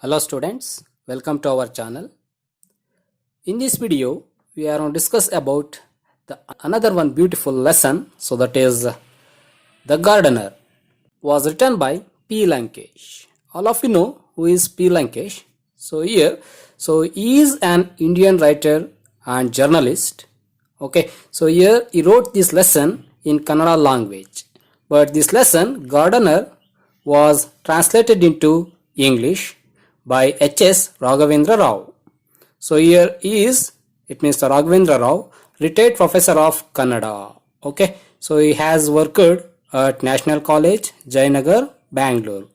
Hello students, welcome to our channel. In this video, we are going to discuss about another one beautiful lesson. So that is The Gardener. Was written by P. Lankesh. All of you know who is P. Lankesh. He is an Indian writer and journalist. Okay, so here he wrote this lesson in Kannada language. But this lesson, Gardener, was translated into English by H.S. Raghavendra Rao. So here is, it means Raghavendra Rao, retired professor of Kannada. Okay, so he has worked at National College, Jayanagar, Bangalore.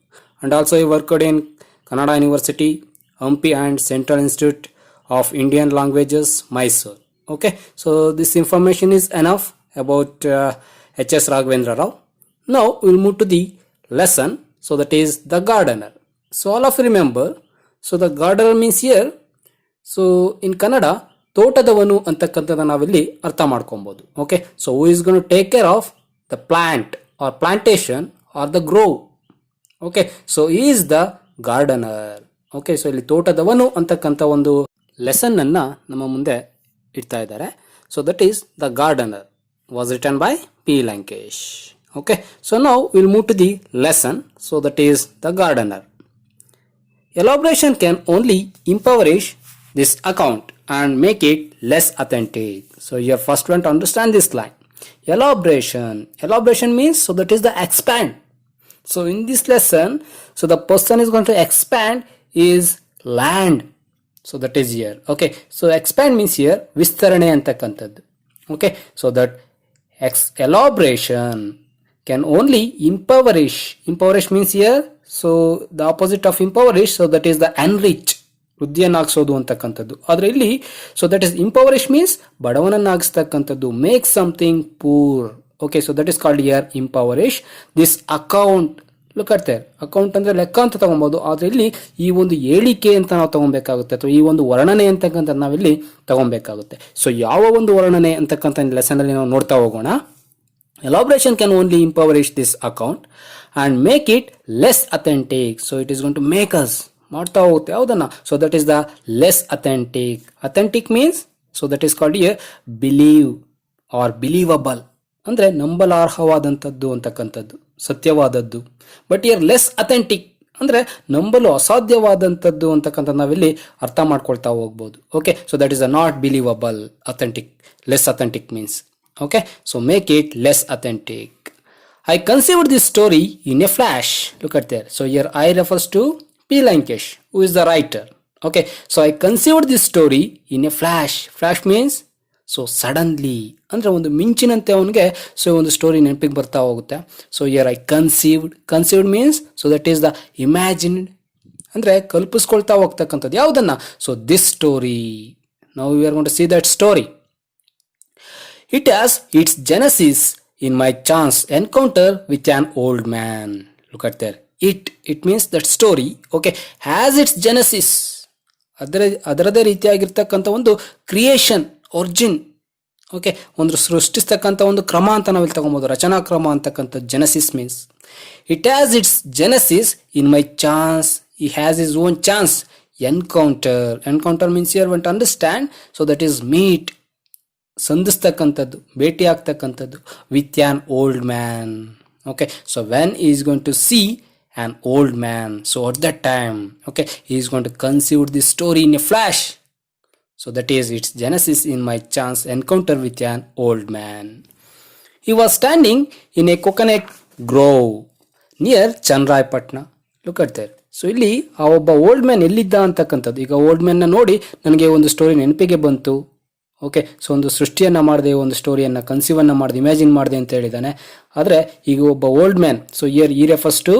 And also he worked in Kannada University, Hampi and Central Institute of Indian Languages, Mysore. Okay, so this information is enough about H.S. Raghavendra Rao. Now we will move to the lesson. So that is The Gardener. So all of you remember, so the gardener means here, so in Kannada, ತೋಟದವನು ಅಂತಕ್ಕಂಥದ್ದು ನಾವಿಲ್ಲಿ ಅರ್ಥ ಮಾಡ್ಕೊಬಹುದು. Okay, so who is gone to take care of the plant or plantation or the grow. Okay, so is the gardener. Okay, so ಇಲ್ಲಿ ತೋಟದವನು ಅಂತಕ್ಕಂಥ ಒಂದು lesson ಅನ್ನ ನಮ್ಮ ಮುಂದೆ ಇಡ್ತಾ ಇದ್ದಾರೆ. So that is the gardener was written by P Lankesh. Okay, so now will move to the lesson. So that is the gardener. Elaboration can only impoverish this account and make it less authentic. So you first want to understand this line. Elaboration means, so that is the expand. So in this lesson, so the person is going to expand is land. So that is here. Okay, so expand means here vistarane antakantaddu. Okay, so that elaboration can only impoverish. Impoverish means here, so the opposite of impoverish, so that is the enrich, ವೃದ್ಧಿಯನ್ನಾಗಿಸೋದು ಅಂತಕ್ಕಂಥದ್ದು. ಆದರೆ ಇಲ್ಲಿ so that is impoverish means ಬಡವನನ್ನಾಗಿಸ್ತಕ್ಕಂಥದ್ದು, make something poor. Okay, so that is called here impoverish. This account, look at there, account ಅಂದ್ರೆ ಲೆಕ್ಕ ಅಂತ ತಗೊಬಹುದು. ಆದ್ರೆ ಇಲ್ಲಿ ಈ ಒಂದು ಹೇಳಿಕೆ ಅಂತ ನಾವು ತಗೊಬೇಕಾಗುತ್ತೆ, ಅಥವಾ ಈ ಒಂದು ವರ್ಣನೆ ಅಂತಕ್ಕಂಥ ನಾವಿಲ್ಲಿ ತಗೊಬೇಕಾಗುತ್ತೆ. ಸೊ ಯಾವ ಒಂದು ವರ್ಣನೆ ಅಂತಕ್ಕಂಥ ಲೆಸನ್ ಅಲ್ಲಿ ನಾವು ನೋಡ್ತಾ ಹೋಗೋಣ. Elaboration can only impoverish this account and make it less authentic. So it is going to make us ಮಾಡ್ತಾ ಹೋಗುತ್ತೆ ಯಾವುದನ್ನ. So that is the less authentic. Authentic means, so that is called here believe or believable, ಅಂದ್ರೆ ನಂಬಲಾರ್ಹವಾದಂಥದ್ದು ಅಂತಕ್ಕಂಥದ್ದು, ಸತ್ಯವಾದದ್ದು. But here less authentic ಅಂದ್ರೆ ನಂಬಲು ಅಸಾಧ್ಯವಾದಂಥದ್ದು ಅಂತಕ್ಕಂಥ ನಾವಿಲ್ಲಿ ಅರ್ಥ ಮಾಡ್ಕೊಳ್ತಾ ಹೋಗ್ಬೋದು. Okay, so that is a not believable. Authentic, less authentic means. Okay, so make it less authentic. I conceived this story in a flash. Look at there. So here I refers to P. Lankesh, who is the writer. Okay, so I conceived this story in a flash. Flash means, so suddenly, ಅಂದ್ರೆ ಒಂದು ಮಿಂಚಿನಂತೆ ಅವನಿಗೆ so ಒಂದು story ನೆನಪಿಗೆ ಬರ್ತಾ ಹೋಗುತ್ತೆ. So here I conceived means, so that is the imagined, ಅಂದ್ರೆ ಕಲ್ಪಿಸ್ಕೊಳ್ತಾ ಹೋಗ್ತಕ್ಕಂಥದ್ದು ಯಾವುದನ್ನ. So this story, now we are going to see that story. It has its genesis in my chance encounter with an old man. Look at there. It means that story, okay, has its genesis. ಅದರದೇ ರೀತಿಯಾಗಿರ್ತಕ್ಕಂಥ ಒಂದು creation, origin. Okay, ಒಂದು ಸೃಷ್ಟಿಸ್ತಕ್ಕಂಥ ಒಂದು ಕ್ರಮ ಅಂತ ನಾವಿಲ್ಲಿ ತಗೊಬೋದು, ರಚನಾ ಕ್ರಮ ಅಂತಕ್ಕಂಥ. Genesis means it has its genesis in my chance. he has his own chance encounter means here want to understand, so that is meet, ಸಂಧಿಸ್ತಕ್ಕಂಥದ್ದು, ಭೇಟಿ ಆಗ್ತಕ್ಕಂಥದ್ದು, with an old man. Okay, so when is going to see an old man, so at that time, okay, is going to conceive this story in a flash. So that is its genesis in my chance encounter with an old man. He was standing in a coconut grove near Channarayapatna. Look at there. So ಇಲ್ಲಿ ಆ ಒಬ್ಬ old man ಎಲ್ಲಿದ್ದ ಅಂತಕ್ಕಂಥದ್ದು. ಈಗ old ಮ್ಯಾನ್ನ ನೋಡಿ ನನಗೆ ಒಂದು story ನೆನಪಿಗೆ ಬಂತು. ಓಕೆ, ಸೊ ಒಂದು ಸೃಷ್ಟಿಯನ್ನು ಮಾಡಿದೆ, ಒಂದು ಸ್ಟೋರಿಯನ್ನು ಕನ್ಸೀವನ್ನು ಮಾಡಿದೆ, ಇಮ್ಯಾಜಿನ್ ಮಾಡಿದೆ ಅಂತ ಹೇಳಿದ್ದಾನೆ. ಆದರೆ ಈಗ ಒಬ್ಬ old man, so here he refers to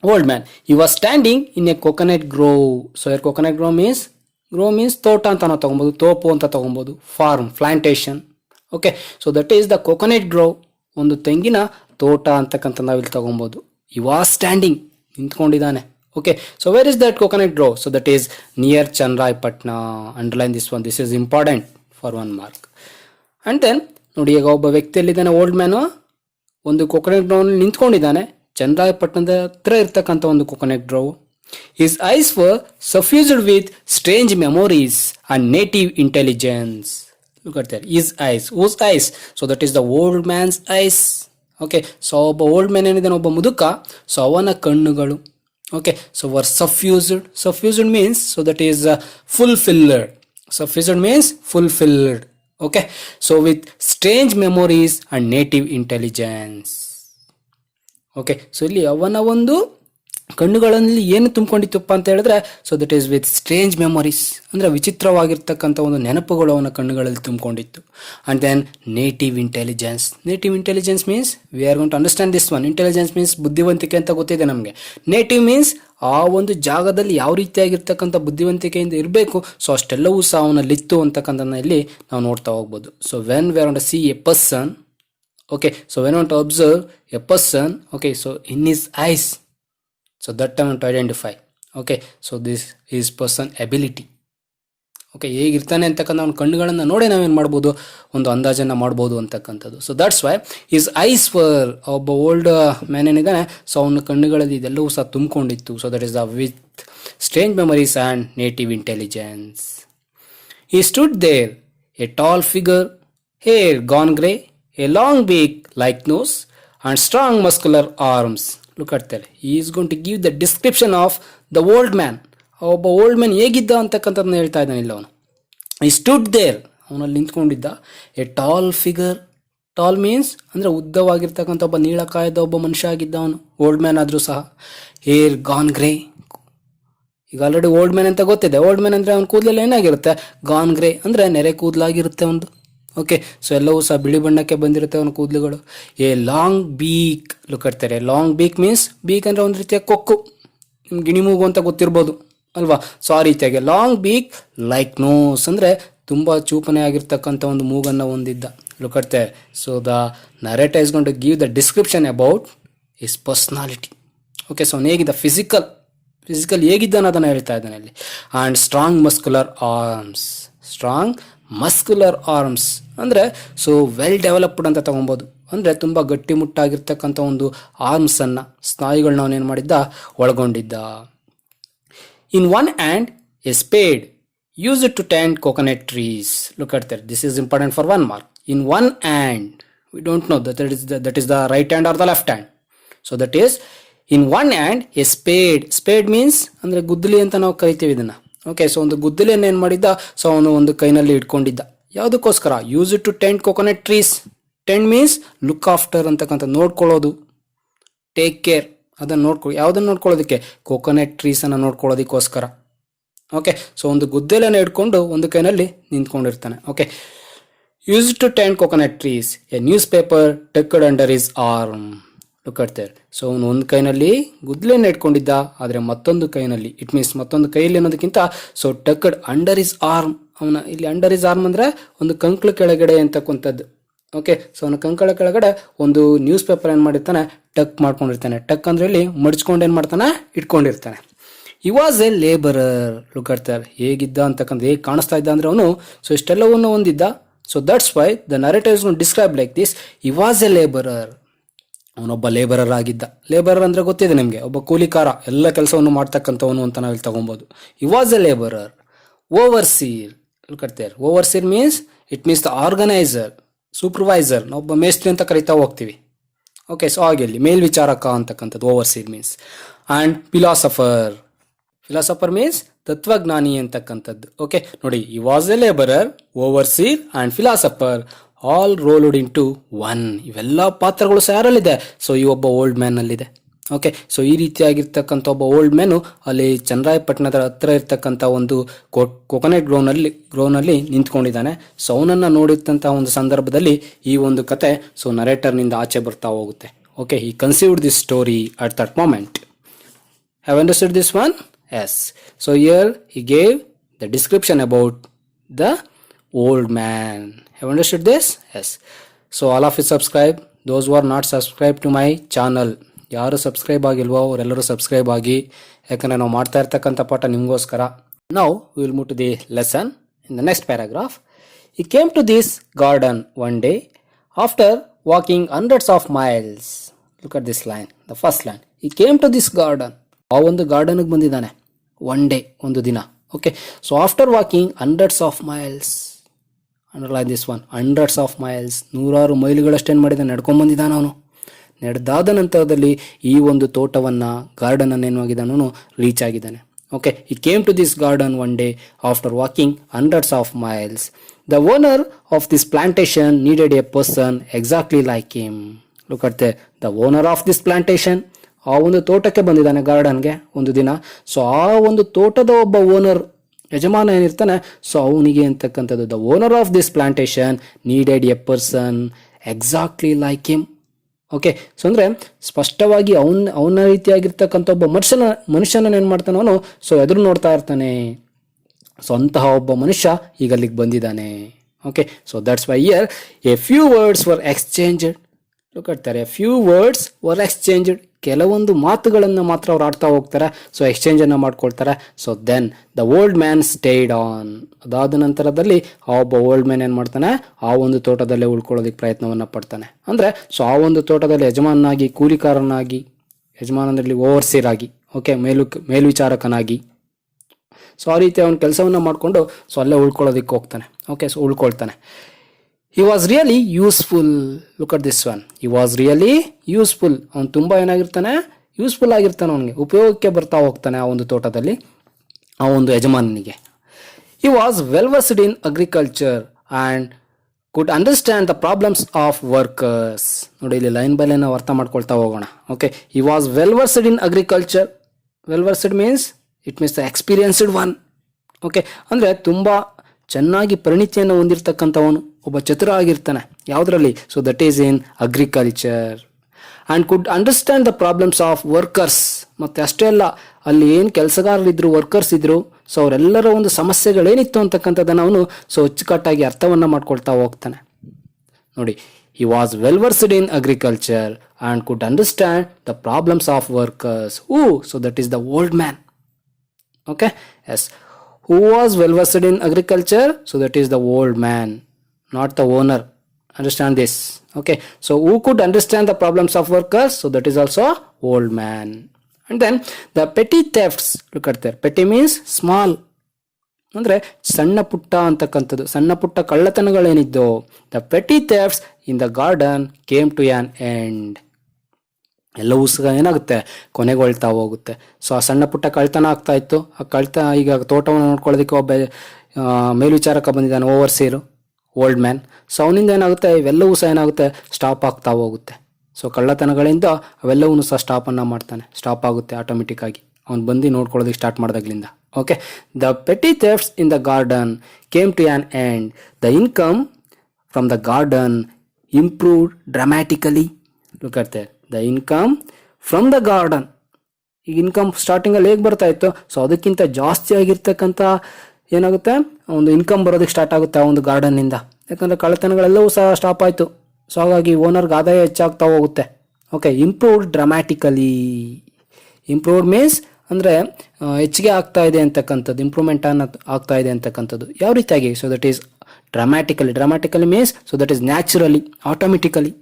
old man. He was standing in a coconut grove. So here coconut grove means ತೋಟ ಅಂತ ನಾವು ತಗೊಬೋದು, ತೋಪು ಅಂತ ತಗೊಬೋದು, farm, plantation. Okay, so that is the coconut grove, ಒಂದು ತೆಂಗಿನ ತೋಟ ಅಂತಕ್ಕಂಥ ನಾವಿಲ್ಲಿ ತಗೊಬೋದು. ಈ ವಾಸ್ ಸ್ಟ್ಯಾಂಡಿಂಗ್, ನಿಂತ್ಕೊಂಡಿದ್ದಾನೆ. Okay, so where is that coconut grove? So that is near Channarayapatna. Underline this one, this is important for 1 mark. And then ನೋಡಿ, ಈಗ ಒಬ್ಬ ವ್ಯಕ್ತಿಯಲ್ಲಿದ್ದಾನೆ, ಓಲ್ಡ್ ಮ್ಯಾನು ಒಂದು ಕೊಕೊನಟ್ ಗ್ರೋವ್ ನಿಂತ್ಕೊಂಡಿದ್ದಾನೆ. ಚನ್ನರಾಯಪಟ್ಟಣದ ಹತ್ರ ಇರ್ತಕ್ಕಂಥ ಒಂದು coconut grove. His eyes were suffused with strange memories and native intelligence. Look at that. His eyes. Whose eyes? So that is the old man's eyes. Okay. So ಒಬ್ಬ old man ಏನಿದ್ದಾನೆ, ಒಬ್ಬ ಮುದುಕ. So ಅವನ ಕಣ್ಣುಗಳು. Okay. So were suffused. Suffused means, so that is fulfilled. Suffused means fulfilled. Okay. So with strange memories and native intelligence. Okay. So ಇಲ್ಲಿ ಅವನ ಒಂದು ಕಣ್ಣುಗಳಲ್ಲಿ ಏನು ತುಂಬಿಕೊಂಡಿತ್ತಪ್ಪ ಅಂತ ಹೇಳಿದ್ರೆ, so that is with strange memories, ಅಂದರೆ ವಿಚಿತ್ರವಾಗಿರ್ತಕ್ಕಂಥ ಒಂದು ನೆನಪುಗಳು ಅವನ ಕಣ್ಣುಗಳಲ್ಲಿ ತುಂಬಿಕೊಂಡಿತ್ತು. And then native intelligence. Native intelligence means we are gonna to understand this one. Intelligence means ಬುದ್ಧಿವಂತಿಕೆ ಅಂತ ಗೊತ್ತಿದೆ ನಮಗೆ. ನೇಟಿವ್ ಮೀನ್ಸ್ ಆ ಒಂದು ಜಾಗದಲ್ಲಿ ಯಾವ ರೀತಿಯಾಗಿರ್ತಕ್ಕಂಥ ಬುದ್ಧಿವಂತಿಕೆಯಿಂದ ಇರಬೇಕು, ಸೊ ಅಷ್ಟೆಲ್ಲವೂ ಸಹ ಅವನಲ್ಲಿತ್ತು ಅಂತಕ್ಕಂಥದ್ದನ್ನ ಇಲ್ಲಿ ನಾವು ನೋಡ್ತಾ ಹೋಗ್ಬೋದು. So when we are gonna to see a person, okay, so when I want to observe a person, okay, so in his eyes, so that I want to identify, okay, so this is person ability, okay, ಹೇಗಿರ್ತಾನೆ ಅಂತಕ್ಕಂಥ ಅವ್ನ ಕಣ್ಣುಗಳನ್ನು ನೋಡಿ ನಾವೇನು ಮಾಡ್ಬೋದು, ಒಂದು ಅಂದಾಜನ್ನು ಮಾಡ್ಬೋದು ಅಂತಕ್ಕಂಥದ್ದು. So that's why his eyes were, ಒಬ್ಬ ಓಲ್ಡ್ ಮ್ಯಾನ್ ಏನಿದ್ದಾನೆ, ಸೊ ಅವನ ಕಣ್ಣುಗಳಲ್ಲಿ ಇದೆಲ್ಲವೂ ಸಹ ತುಂಬಿಕೊಂಡಿತ್ತು. So that is the with strange memories and native intelligence. He stood there, a tall figure, hair gone grey, a long beak like nose, and strong muscular arms. Look at that. He is going to give the description of the old man. ಒಬ್ಬ old man ಹೇಗಿದ್ದ ಅಂತಕ್ಕಂಥದ್ದನ್ನ ಹೇಳ್ತಾ ಇದ್ದಾನೆ ಇಲ್ಲ ಅವನು. He stood there, ಅವನಲ್ಲಿ ನಿಂತ್ಕೊಂಡಿದ್ದ. A tall figure. Tall means ಅಂದರೆ ಉದ್ದವಾಗಿರ್ತಕ್ಕಂಥ ಒಬ್ಬ ನೀಳಕಾಯದ ಒಬ್ಬ ಮನುಷ್ಯ ಆಗಿದ್ದ ಅವನು, ಓಲ್ಡ್ ಮ್ಯಾನ್ ಆದರೂ ಸಹ. Hair gone grey. ಈಗ ಆಲ್ರೆಡಿ ಓಲ್ಡ್ ಮ್ಯಾನ್ ಅಂತ ಗೊತ್ತಿದೆ. ಓಲ್ಡ್ ಮ್ಯಾನ್ ಅಂದರೆ ಅವ್ನ ಕೂದಲೆಲ್ಲ ಏನಾಗಿರುತ್ತೆ, ಗಾನ್ ಗ್ರೇ ಅಂದರೆ ನೆರೆ ಕೂದಲಾಗಿರುತ್ತೆ ಒಂದು. ಓಕೆ. ಸೊ ಎಲ್ಲವೂ ಸಹ ಬಿಳಿ ಬಣ್ಣಕ್ಕೆ ಬಂದಿರುತ್ತೆ ಅವನ ಕೂದಲುಗಳು. A long beak. ಲುಕ್ ಅಟ್ತಾರೆ. ಲಾಂಗ್ ಬೀಕ್ ಮೀನ್ಸ್, ಬೀಕ್ ಅಂದರೆ ಒಂದು ರೀತಿಯ ಕೊಕ್ಕು, ಗಿಣಿ ಮೂಗು ಅಂತ ಗೊತ್ತಿರ್ಬೋದು ಅಲ್ವಾ. ಸೊ ಆ ರೀತಿಯಾಗಿ ಲಾಂಗ್ ಬೀಕ್ ಲೈಕ್ ನೋಸ್ ಅಂದರೆ ತುಂಬ ಚೂಪನೆ ಆಗಿರ್ತಕ್ಕಂಥ ಒಂದು ಮೂಗನ್ನು ಹೊಂದಿದ್ದ. ಲುಕ್ ಅಟ್ತಾರೆ. So the narrator is going to give the description about his personality. Okay. So ಅವನು ಹೇಗಿದ್ದ, ಫಿಸಿಕಲ್ ಹೇಗಿದ್ದಾನೆ ಅದನ್ನು ಹೇಳ್ತಾ ಇದ್ದಾನೆ ಅಲ್ಲಿ. And strong muscular arms. Strong muscular arms ಅಂದರೆ ಸೊ ವೆಲ್ ಡೆವಲಪ್ಡ್ ಅಂತ ತಗೊಬೋದು. ಅಂದರೆ ತುಂಬ ಗಟ್ಟಿಮುಟ್ಟಾಗಿರ್ತಕ್ಕಂಥ ಒಂದು ಆರ್ಮ್ಸನ್ನು, ಸ್ನಾಯುಗಳನ್ನ ಅವನೇನು ಮಾಡಿದ್ದ, ಒಳಗೊಂಡಿದ್ದ. In one hand a spade use to tend coconut trees. Look at that. This is important for 1 mark. In one hand, we don't know that is the right hand or the left hand. So that is in one hand a spade. Spade means ಅಂದರೆ ಗುದ್ದಲಿ ಅಂತ ನಾವು ಕರಿತೀವಿ ಇದನ್ನು. Okay. So ಒಂದು ಗುದ್ದಲಿಯನ್ನು ಏನು ಮಾಡಿದ್ದ, so ಅವನು ಒಂದು ಕೈನಲ್ಲಿ ಇಟ್ಕೊಂಡಿದ್ದ. ಯಾವುದಕ್ಕೋಸ್ಕರ? Use to tend coconut trees. Tend means look after ಅಂತಕ್ಕಂಥ, ನೋಡ್ಕೊಳ್ಳೋದು, ಟೇಕ್ ಕೇರ್, ಅದನ್ನು ಯಾವುದನ್ನು ನೋಡ್ಕೊಳ್ಳೋದಕ್ಕೆ, ಕೋಕೋನಟ್ ಟ್ರೀಸನ್ನು ನೋಡ್ಕೊಳ್ಳೋದಕ್ಕೋಸ್ಕರ. ಓಕೆ. ಸೊ ಒಂದು ಗುದ್ದಲಿಯನ್ನು ಇಟ್ಕೊಂಡು ಒಂದು ಕೈನಲ್ಲಿ ನಿಂತ್ಕೊಂಡಿರ್ತಾನೆ. Okay. Use to tend coconut trees. A newspaper tucked under his arm. Look at there. So ಅವನು ಒಂದು ಕೈನಲ್ಲಿ ಗುದ್ದಲಿಯನ್ನು ಇಟ್ಕೊಂಡಿದ್ದ, ಆದರೆ ಮತ್ತೊಂದು ಕೈನಲ್ಲಿ, ಇಟ್ ಮೀನ್ಸ್ ಮತ್ತೊಂದು ಕೈಯಲ್ಲಿ ಅನ್ನೋದಕ್ಕಿಂತ, ಸೊ ಟಕ್ಡ್ ಅಂಡರ್ ಹಿಸ್ ಆರ್ಮ್. ಅವನ ಇಲ್ಲಿ ಅಂಡರ್ ಹಿಸ್ ಆರ್ಮ್ ಅಂದರೆ ಒಂದು ಕಂಕಳ ಕೆಳಗಡೆ ಅಂತಕ್ಕಂಥದ್ದು. ಓಕೆ. ಸೊ ಅವನ ಕಂಕಳ ಕೆಳಗಡೆ ಒಂದು ನ್ಯೂಸ್ ಪೇಪರ್ ಏನು ಮಾಡಿರ್ತಾನೆ, ಟಕ್ ಮಾಡ್ಕೊಂಡಿರ್ತಾನೆ. ಟಕ್ ಅಂದರೆ ಇಲ್ಲಿ ಮಡ್ಚ್ಕೊಂಡು ಏನು ಮಾಡ್ತಾನೆ, ಇಟ್ಕೊಂಡಿರ್ತಾನೆ. He was a labourer. Look at there. ಹೇಗಿದ್ದ ಅಂತಕ್ಕಂಥ, ಹೇಗೆ ಕಾಣಿಸ್ತಾ ಇದ್ದ ಅಂದರೆ ಅವನು ಸೊ ಇಷ್ಟೆಲ್ಲವನ್ನು ಹೊಂದಿದ್ದ. So that's why the narrator is gonna describe like this. He was a labourer. ಅವನೊಬ್ಬ ಲೇಬರರ್ ಆಗಿದ್ದ. ಲೇಬರರ್ ಅಂದರೆ ಗೊತ್ತಿದೆ ನಿಮಗೆ, ಒಬ್ಬ ಕೂಲಿಕಾರ, ಎಲ್ಲ ಕೆಲಸವನ್ನು ಮಾಡ್ತಕ್ಕಂಥವನು ಅಂತ ನಾವಿಲ್ಲಿ ತಗೊಬೋದು. He was a labourer. Overseer. ಕಟ್ತಾರೆ. Overseer means, it means the organiser, supervisor. ನಾವೊಬ್ಬ ಮೇಸ್ತ್ರಿ ಅಂತ ಕರಿತಾ ಹೋಗ್ತೀವಿ. ಓಕೆ. ಸೊ ಹಾಗೆ ಇಲ್ಲಿ ಮೇಲ್ವಿಚಾರಕ ಅಂತಕ್ಕಂಥದ್ದು overseer means. And philosopher. Philosopher means ತತ್ವಜ್ಞಾನಿ ಅಂತಕ್ಕಂಥದ್ದು. ಓಕೆ. ನೋಡಿ, he was a labourer, overseer and philosopher, all rolled in to one. ಇವೆಲ್ಲ ಪಾತ್ರಗಳು ಸಹ ಯಾರಲ್ಲಿದೆ, ಸೊ ಈ ಒಬ್ಬ ಓಲ್ಡ್ ಮ್ಯಾನ್ ಅಲ್ಲಿದೆ. ಓಕೆ. ಸೊ ಈ ರೀತಿಯಾಗಿರ್ತಕ್ಕಂಥ ಒಬ್ಬ ಓಲ್ಡ್ ಮ್ಯಾನು ಅಲ್ಲಿ ಚನ್ನರಾಯಪಟ್ಟಣದ ಹತ್ರ ಇರ್ತಕ್ಕಂಥ ಒಂದು ಕೊಕೊನಟ್ ಗ್ರೋನಲ್ಲಿ ನಿಂತ್ಕೊಂಡಿದ್ದಾನೆ. ಸೊ ಅವನನ್ನು ನೋಡಿದಂಥ ಒಂದು ಸಂದರ್ಭದಲ್ಲಿ ಈ ಒಂದು ಕತೆ ಸೊ ನರೇಟರ್ನಿಂದ ಆಚೆ ಬರ್ತಾ ಹೋಗುತ್ತೆ. Okay. He conceived this story at that moment. Have understood this one? Yes. So here he gave the description about the old man. Have understood this? Yes. So all of you subscribe. Those who are not subscribed to my channel, ಯಾರು subscribe ಆಗಿಲ್ವೋ ಅವರೆಲ್ಲರೂ subscribe ಆಗಿ, ಯಾಕಂದರೆ ನಾವು ಮಾಡ್ತಾ ಇರ್ತಕ್ಕಂಥ ಪಾಠ ನಿಮಗೋಸ್ಕರ. Now we will move to the lesson in the next paragraph. He came to this garden one day after walking hundreds of miles. Look at this line, the first line. He came to this garden. ಆ ಒಂದು ಗಾರ್ಡನ್ಗೆ ಬಂದಿದ್ದಾನೆ one day, ಒಂದು ದಿನ. Okay, so after walking hundreds of miles, underline this one, hundreds of miles, ನೂರಾರು ಮೈಲುಗಳಷ್ಟೇನು ಮಾಡಿದ್ದಾನೆ, ನಡ್ಕೊಂಡ್ಬಂದಿದ್ದಾನೆ ಅವನು. ನಡೆದಾದ ನಂತರದಲ್ಲಿ ಈ ಒಂದು ತೋಟವನ್ನು, ಗಾರ್ಡನನ್ನು ಏನು ಆಗಿದ್ದಾನು, ರೀಚ್ ಆಗಿದ್ದಾನೆ. Okay, he came to this garden one day after walking hundreds of miles. The owner of this plantation needed a person exactly like him. Look at the owner of this plantation. ಆ ಒಂದು ತೋಟಕ್ಕೆ ಬಂದಿದ್ದಾನೆ, ಗಾರ್ಡನ್ಗೆ ಒಂದು ದಿನ. So ಆ ಒಂದು ತೋಟದ ಒಬ್ಬ ಓನರ್, ಯಜಮಾನ ಏನಿರ್ತಾನೆ, ಸೊ ಅವನಿಗೆ ಅಂತಕ್ಕಂಥದ್ದು, the owner of this plantation needed A person exactly like him. Okay, so ಅಂದರೆ ಸ್ಪಷ್ಟವಾಗಿ ಅವನ ರೀತಿಯಾಗಿರ್ತಕ್ಕಂಥ ಒಬ್ಬ ಮನುಷ್ಯನ ಏನು ಮಾಡ್ತಾನೆ ಅವನು, ಸೊ ಎದುರು ನೋಡ್ತಾ ಇರ್ತಾನೆ. ಸೊ ಅಂತಹ ಒಬ್ಬ ಮನುಷ್ಯ ಈಗ ಅಲ್ಲಿಗೆ ಬಂದಿದ್ದಾನೆ. Okay, so that's why here a few words were exchanged. Look at a few words were exchanged, ಕೆಲವೊಂದು ಮಾತುಗಳನ್ನು ಮಾತ್ರ ಅವ್ರು ಆಡ್ತಾ ಹೋಗ್ತಾರೆ, ಸೊ ಎಕ್ಸ್ಚೇಂಜನ್ನು ಮಾಡ್ಕೊಳ್ತಾರೆ. So then the old man stayed on. ಅದಾದ ನಂತರದಲ್ಲಿ ಆ ಒಬ್ಬ ಓಲ್ಡ್ ಮ್ಯಾನ್ ಏನು ಮಾಡ್ತಾನೆ, ಆ ಒಂದು ತೋಟದಲ್ಲೇ ಉಳ್ಕೊಳ್ಳೋದಕ್ಕೆ ಪ್ರಯತ್ನವನ್ನು ಪಡ್ತಾನೆ. ಅಂದರೆ ಸೊ ಆ ಒಂದು ತೋಟದಲ್ಲಿ ಯಜಮಾನನಾಗಿ, ಕೂಲಿಕಾರನಾಗಿ, ಯಜಮಾನನಲ್ಲಿ ಓವರ್ಸೀರ್ ಆಗಿ, ಓಕೆ, ಮೇಲ್ವಿಚಾರಕನಾಗಿ, ಸೊ ಆ ರೀತಿ ಅವನ ಕೆಲಸವನ್ನು ಮಾಡಿಕೊಂಡು ಸೊ ಅಲ್ಲೇ ಉಳ್ಕೊಳ್ಳೋದಕ್ಕೆ ಹೋಗ್ತಾನೆ. ಓಕೆ, ಸೊ ಉಳ್ಕೊಳ್ತಾನೆ. He was really useful. Look at this one. He was really useful. ಅವನು ತುಂಬ ಏನಾಗಿರ್ತಾನೆ, ಯೂಸ್ಫುಲ್ ಆಗಿರ್ತಾನೆ, ಅವನಿಗೆ ಉಪಯೋಗಕ್ಕೆ ಬರ್ತಾ ಹೋಗ್ತಾನೆ ಆ ಒಂದು ತೋಟದಲ್ಲಿ, ಆ ಒಂದು ಯಜಮಾನನಿಗೆ. He was well versed in agriculture and could understand the problems of workers. ನೋಡಿ, ಇಲ್ಲಿ ಲೈನ್ ಬೈ ಲೈನ್ ನಾವು ಅರ್ಥ ಮಾಡ್ಕೊಳ್ತಾ ಹೋಗೋಣ. Okay, he was well versed in agriculture. Well versed means it means the experienced one. Okay, ಅಂದರೆ ತುಂಬ ಚೆನ್ನಾಗಿ ಪರಿಣಿತಿಯನ್ನು ಹೊಂದಿರತಕ್ಕಂಥವನು, ಒಬ್ಬ ಚತುರ ಆಗಿರ್ತಾನೆ ಯಾವುದರಲ್ಲಿ, so that is in agriculture. And could understand the problems of workers. ಮತ್ತು ಅಷ್ಟೇ ಅಲ್ಲ, ಅಲ್ಲಿ ಏನು ಕೆಲಸಗಾರರಿದ್ದರು, ವರ್ಕರ್ಸ್ ಇದ್ದರು, ಸೊ ಅವರೆಲ್ಲರ ಒಂದು ಸಮಸ್ಯೆಗಳೇನಿತ್ತು ಅಂತಕ್ಕಂಥದ್ದನ್ನು ಅವನು ಸೊ ಅಚ್ಚುಕಟ್ಟಾಗಿ ಅರ್ಥವನ್ನು ಮಾಡ್ಕೊಳ್ತಾ ಹೋಗ್ತಾನೆ. ನೋಡಿ, he was well versed in agriculture and could understand the problems of workers. So that is the old man. Okay, yes. Who was well versed in agriculture? So that is the old man, not the owner. Understand this. Okay, so who could understand the problems of workers? So that is also old man. And then the petty thefts. Look at there. Petty means small. ಅಂದರೆ ಸಣ್ಣ ಪುಟ್ಟ ಅಂತಕ್ಕಂಥದ್ದು, ಸಣ್ಣ ಪುಟ್ಟ ಕಳ್ಳತನಗಳೇನಿದ್ದು, the petty thefts in the garden came to an end. ಎಲ್ಲವೂ ಸಹ ಏನಾಗುತ್ತೆ, ಕೊನೆಗೊಳ್ತಾ ಹೋಗುತ್ತೆ. ಸೊ ಆ ಸಣ್ಣ ಪುಟ್ಟ ಕಳ್ತನ ಆಗ್ತಾ ಇತ್ತು, ಆ ಈಗ ತೋಟವನ್ನು ನೋಡ್ಕೊಳ್ಳೋದಕ್ಕೆ ಒಬ್ಬ ಮೇಲ್ವಿಚಾರಕ ಬಂದಿದ್ದಾನೆ, ಓವರ್ಸೀರು, ಓಲ್ಡ್ ಮ್ಯಾನ್. ಸೊ ಅವನಿಂದ ಏನಾಗುತ್ತೆ, ಇವೆಲ್ಲವೂ ಸಹ ಏನಾಗುತ್ತೆ, ಸ್ಟಾಪ್ ಆಗ್ತಾ ಹೋಗುತ್ತೆ. ಸೊ ಕಳ್ಳತನಗಳಿಂದ ಅವೆಲ್ಲವೂ ಸಹ ಸ್ಟಾಪನ್ನು ಮಾಡ್ತಾನೆ, ಸ್ಟಾಪ್ ಆಗುತ್ತೆ ಆಟೋಮೆಟಿಕ್ ಆಗಿ, ಅವ್ನು ಬಂದು ನೋಡ್ಕೊಳ್ಳೋದಕ್ಕೆ ಸ್ಟಾರ್ಟ್ ಮಾಡಿದಾಗ್ಲಿಂದ. Okay, the petty thefts in the garden came to an end. The income from the garden improved dramatically. Look at there. The income from the garden. ಈಗ ಇನ್ಕಮ್ ಸ್ಟಾರ್ಟಿಂಗಲ್ಲಿ ಹೇಗೆ ಬರ್ತಾ ಇತ್ತು, ಸೊ ಅದಕ್ಕಿಂತ ಜಾಸ್ತಿ ಆಗಿರ್ತಕ್ಕಂಥ ಏನಾಗುತ್ತೆ, ಒಂದು ಇನ್ಕಮ್ ಬರೋದಕ್ಕೆ ಸ್ಟಾರ್ಟ್ ಆಗುತ್ತೆ ಆ ಒಂದು ಗಾರ್ಡನ್ನಿಂದ. ಯಾಕಂದರೆ ಕಳ್ಳತನಗಳೆಲ್ಲವೂ ಸಹ ಸ್ಟಾಪ್ ಆಯಿತು. ಸೊ ಹಾಗಾಗಿ ಓನರ್ಗೆ ಆದಾಯ ಹೆಚ್ಚಾಗ್ತಾ ಹೋಗುತ್ತೆ. Okay, improved ಡ್ರಾಮ್ಯಾಟಿಕಲಿ. ಇಂಪ್ರೂವ್ಡ್ ಮೀನ್ಸ್ ಅಂದರೆ ಹೆಚ್ಚಿಗೆ ಆಗ್ತಾ ಇದೆ ಅಂತಕ್ಕಂಥದ್ದು, ಇಂಪ್ರೂವ್ಮೆಂಟ್ ಆಗ್ತಾ ಇದೆ ಅಂತಕ್ಕಂಥದ್ದು. ಯಾವ ರೀತಿಯಾಗಿ, so that is ಡ್ರಾಮ್ಯಾಟಿಕಲಿ. ಡ್ರಾಮ್ಯಾಟಿಕಲಿ means so that is naturally, automatically.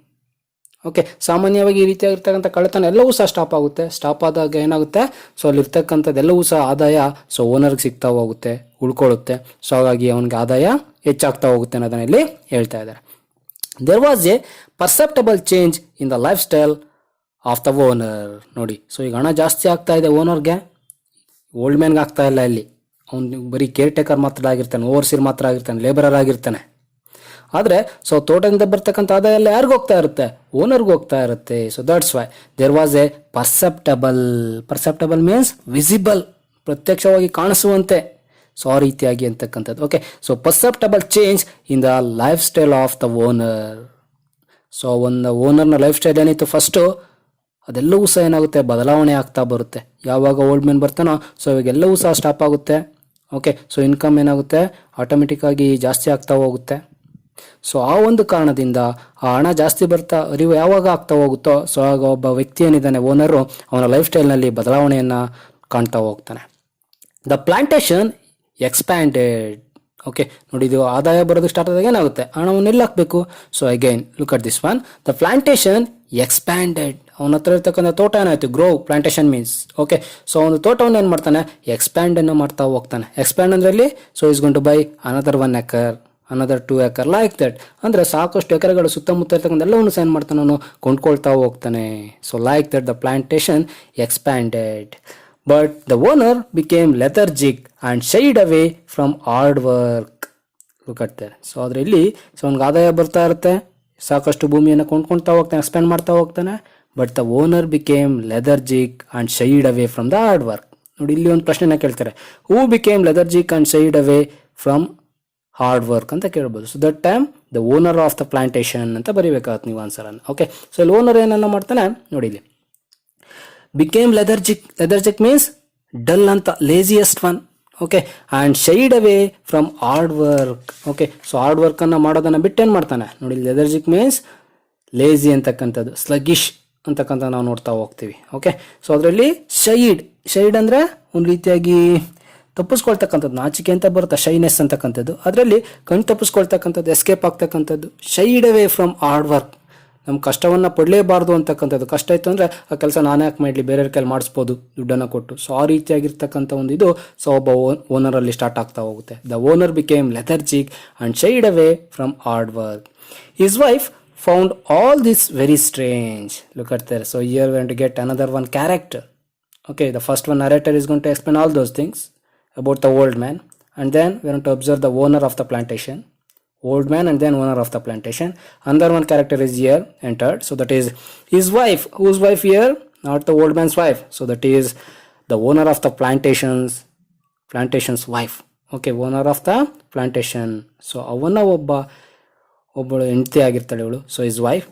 Okay, ಸಾಮಾನ್ಯವಾಗಿ ಈ ರೀತಿಯಾಗಿರ್ತಕ್ಕಂಥ ಕಳ್ಳತನ ಎಲ್ಲವೂ ಸಹ ಸ್ಟಾಪ್ ಆಗುತ್ತೆ. ಸ್ಟಾಪ್ ಆದಾಗ ಏನಾಗುತ್ತೆ, ಸೊ ಅಲ್ಲಿರ್ತಕ್ಕಂಥದ್ದು ಎಲ್ಲವೂ ಸಹ ಆದಾಯ ಸೊ ಓನರ್ಗೆ ಸಿಗ್ತಾ ಹೋಗುತ್ತೆ, ಉಳ್ಕೊಳ್ಳುತ್ತೆ. ಸೊ ಹಾಗಾಗಿ ಅವನಿಗೆ ಆದಾಯ ಹೆಚ್ಚಾಗ್ತಾ ಹೋಗುತ್ತೆ ಅನ್ನೋದನ್ನ ಇಲ್ಲಿ ಹೇಳ್ತಾ ಇದ್ದಾರೆ. There was a perceptible change in the lifestyle of the owner. ನೋಡಿ, ಸೊ ಈಗ ಹಣ ಜಾಸ್ತಿ ಆಗ್ತಾ ಇದೆ ಓನರ್ಗೆ, ಓಲ್ಡ್ ಮ್ಯಾನ್ಗೆ ಆಗ್ತಾ ಇಲ್ಲ. ಇಲ್ಲಿ ಅವ್ನು ಬರೀ ಕೇರ್ ಟೇಕರ್ ಮಾತ್ರ ಆಗಿರ್ತಾನೆ, ಓವರ್ಸೀರ್ ಮಾತ್ರ ಆಗಿರ್ತಾನೆ, ಲೇಬರರ್ ಆಗಿರ್ತಾನೆ. ಆದರೆ ಸೊ ತೋಟದಿಂದ ಬರ್ತಕ್ಕಂಥ ಆದಾಯ ಎಲ್ಲ ಯಾರಿಗೂ ಹೋಗ್ತಾ ಇರುತ್ತೆ, ಓನರ್ಗೆ ಹೋಗ್ತಾ ಇರುತ್ತೆ. So that's why there was a perceptible. Perceptible means visible, ಪ್ರತ್ಯಕ್ಷವಾಗಿ ಕಾಣಿಸುವಂತೆ. ಸೊ ಆ ರೀತಿಯಾಗಿ ಅಂತಕ್ಕಂಥದ್ದು. Okay, so perceptible change in the lifestyle of the owner. So ಒಂದು ಓನರ್ನ ಲೈಫ್ ಸ್ಟೈಲ್ ಏನಿತ್ತು ಫಸ್ಟು, ಅದೆಲ್ಲವೂ ಸಹ ಏನಾಗುತ್ತೆ, ಬದಲಾವಣೆ ಆಗ್ತಾ ಬರುತ್ತೆ. ಯಾವಾಗ ಓಲ್ಡ್ ಮ್ಯಾನ್ ಬರ್ತಾನೋ ಸೊ ಇವಾಗೆಲ್ಲವೂ ಸಹ ಸ್ಟಾಪ್ ಆಗುತ್ತೆ. ಓಕೆ, ಸೊ ಇನ್ಕಮ್ ಏನಾಗುತ್ತೆ, ಆಟೋಮೆಟಿಕ್ಕಾಗಿ ಜಾಸ್ತಿ ಆಗ್ತಾ ಹೋಗುತ್ತೆ. ಸೊ ಆ ಒಂದು ಕಾರಣದಿಂದ ಆ ಹಣ ಜಾಸ್ತಿ ಬರ್ತಾ ಅರಿವು ಯಾವಾಗ ಆಗ್ತಾ ಹೋಗುತ್ತೋ, ಸೊ ಆಗ ಒಬ್ಬ ವ್ಯಕ್ತಿ ಏನಿದ್ದಾನೆ ಓನರು, ಅವನ ಲೈಫ್ ಸ್ಟೈಲ್ನಲ್ಲಿ ಬದಲಾವಣೆಯನ್ನು ಕಾಣ್ತಾ ಹೋಗ್ತಾನೆ. The plantation expanded. ಓಕೆ, ನೋಡಿ, ಇದು ಆದಾಯ ಬರೋದಕ್ಕೆ ಸ್ಟಾರ್ಟ್ ಆದಾಗ ಏನಾಗುತ್ತೆ, ಹಣವನ್ನು ಎಲ್ಲಿ ಹಾಕಬೇಕು. So again look at this one. The plantation expanded. ಅವನ ಹತ್ರ ಇರ್ತಕ್ಕಂಥ ತೋಟ ಏನಾಯ್ತು, grow, plantation means. Okay, so ಅವನು ತೋಟವನ್ನು ಏನು ಮಾಡ್ತಾನೆ, ಎಕ್ಸ್ಪ್ಯಾಂಡ್ ಅನ್ನು ಮಾಡ್ತಾ ಹೋಗ್ತಾನೆ. ಎಕ್ಸ್ಪ್ಯಾಂಡ್ ಅಂದ್ರೆ ಇಲ್ಲಿ so is gone to buy another 1 acre, another 2 acre, like that. ಅಂದ್ರೆ ಸಾಕಷ್ಟು ಎಕರೆಗಳು ಸುತ್ತಮುತ್ತ ಇರ್ತಕ್ಕಂಥ ಎಲ್ಲವನ್ನು ಏನು ಮಾಡ್ತಾನೆ, ಅವನು ಕೊಂಡ್ಕೊಳ್ತಾ ಹೋಗ್ತಾನೆ. So like that the plantation expanded. But the owner became lethargic and shied away from hard work. ಕಟ್ತಾರೆ. ಸೊ ಅದ್ರ ಇಲ್ಲಿ ಸೊ ಅವ್ನಿಗೆ ಆದಾಯ ಬರ್ತಾ ಇರುತ್ತೆ, ಸಾಕಷ್ಟು ಭೂಮಿಯನ್ನು ಕೊಂಡ್ಕೊಳ್ತಾ ಹೋಗ್ತಾನೆ, ಎಕ್ಸ್ಪ್ಯಾಂಡ್ ಮಾಡ್ತಾ ಹೋಗ್ತಾನೆ. But the owner became lethargic and shied away from the hard work. ನೋಡಿ ಇಲ್ಲಿ ಒಂದು ಪ್ರಶ್ನೆನ ಕೇಳ್ತಾರೆ, who became lethargic and shied away from hard work ಅಂತ ಕೇಳ್ಬೋದು. So that time the owner of the plantation ಅಂತ ಬರೀಬೇಕಾಗುತ್ತೆ ನೀವು ಆನ್ಸರ್ ಅನ್ನು. ಓಕೆ, ಸೊ ಇಲ್ಲಿ ಓನರ್ ಏನನ್ನ ಮಾಡ್ತಾನೆ ನೋಡಿ, ಇಲ್ಲಿ ಬಿಕೇಮ್ ಲೆಥರ್ಜಿಕ್ ಮೀನ್ಸ್ ಡಲ್ ಅಂತ, laziest one. Okay, and shied away from hard work. Okay, so hard ವರ್ಕನ್ನು ಮಾಡೋದನ್ನು ಬಿಟ್ಟೇನು ಮಾಡ್ತಾನೆ ನೋಡಿ, ಲೆಥರ್ಜಿಕ್ ಮೀನ್ಸ್ ಲೇಜಿ ಅಂತಕ್ಕಂಥದ್ದು, ಸ್ಲಗಿಶ್ ಅಂತಕ್ಕಂಥ ನಾವು ನೋಡ್ತಾ ಹೋಗ್ತೀವಿ. ಓಕೆ, ಸೊ ಅದರಲ್ಲಿ ಶೈಡ್ ಅಂದರೆ ಒಂದು ರೀತಿಯಾಗಿ ತಪ್ಪಿಸ್ಕೊಳ್ತಕ್ಕಂಥದ್ದು, ನಾಚಿಕೆ ಅಂತ ಬರುತ್ತೆ, ಶೈನೆಸ್ ಅಂತಕ್ಕಂಥದ್ದು. ಅದರಲ್ಲಿ ಕಣ್ಣು ತಪ್ಪಿಸ್ಕೊಳ್ತಕ್ಕಂಥದ್ದು, ಎಸ್ಕೇಪ್ ಆಗ್ತಕ್ಕಂಥದ್ದು. ಶೈಡ್ ಅವೇ ಫ್ರಮ್ ಹಾರ್ಡ್ ವರ್ಕ್, ನಮ್ಮ ಕಷ್ಟವನ್ನು ಪಡಲೇಬಾರ್ದು ಅಂತಕ್ಕಂಥದ್ದು. ಕಷ್ಟ ಇತ್ತು ಅಂದರೆ ಆ ಕೆಲಸ ನಾನೇ ಯಾಕೆ ಮಾಡಲಿ, ಬೇರೆಯವ್ರ ಕೈಲಿ ಮಾಡಿಸ್ಬೋದು ದುಡ್ಡನ್ನು ಕೊಟ್ಟು. ಸೊ ಆ ರೀತಿಯಾಗಿರ್ತಕ್ಕಂಥ ಒಂದು ಇದು ಸೊ ಒಬ್ಬ ಓನರಲ್ಲಿ ಸ್ಟಾರ್ಟ್ ಆಗ್ತಾ ಹೋಗುತ್ತೆ. The owner became lethargic and shied away from hard work. His wife found all this very strange. Look at there. So here we are to get another one character. Okay, the first one narrator is going to explain all those things about the old man, and then we are going to observe the owner of the plantation. Old man and then owner of the plantation. Another one character is here entered, so that is his wife. Whose wife here? Not the old man's wife. So that is the owner of the plantation's wife. Okay, owner of the plantation. So avana ಒಬ್ಬಳು ಹೆಂಡತಿ ಆಗಿರ್ತಾಳೆ ಇವಳು. So his wife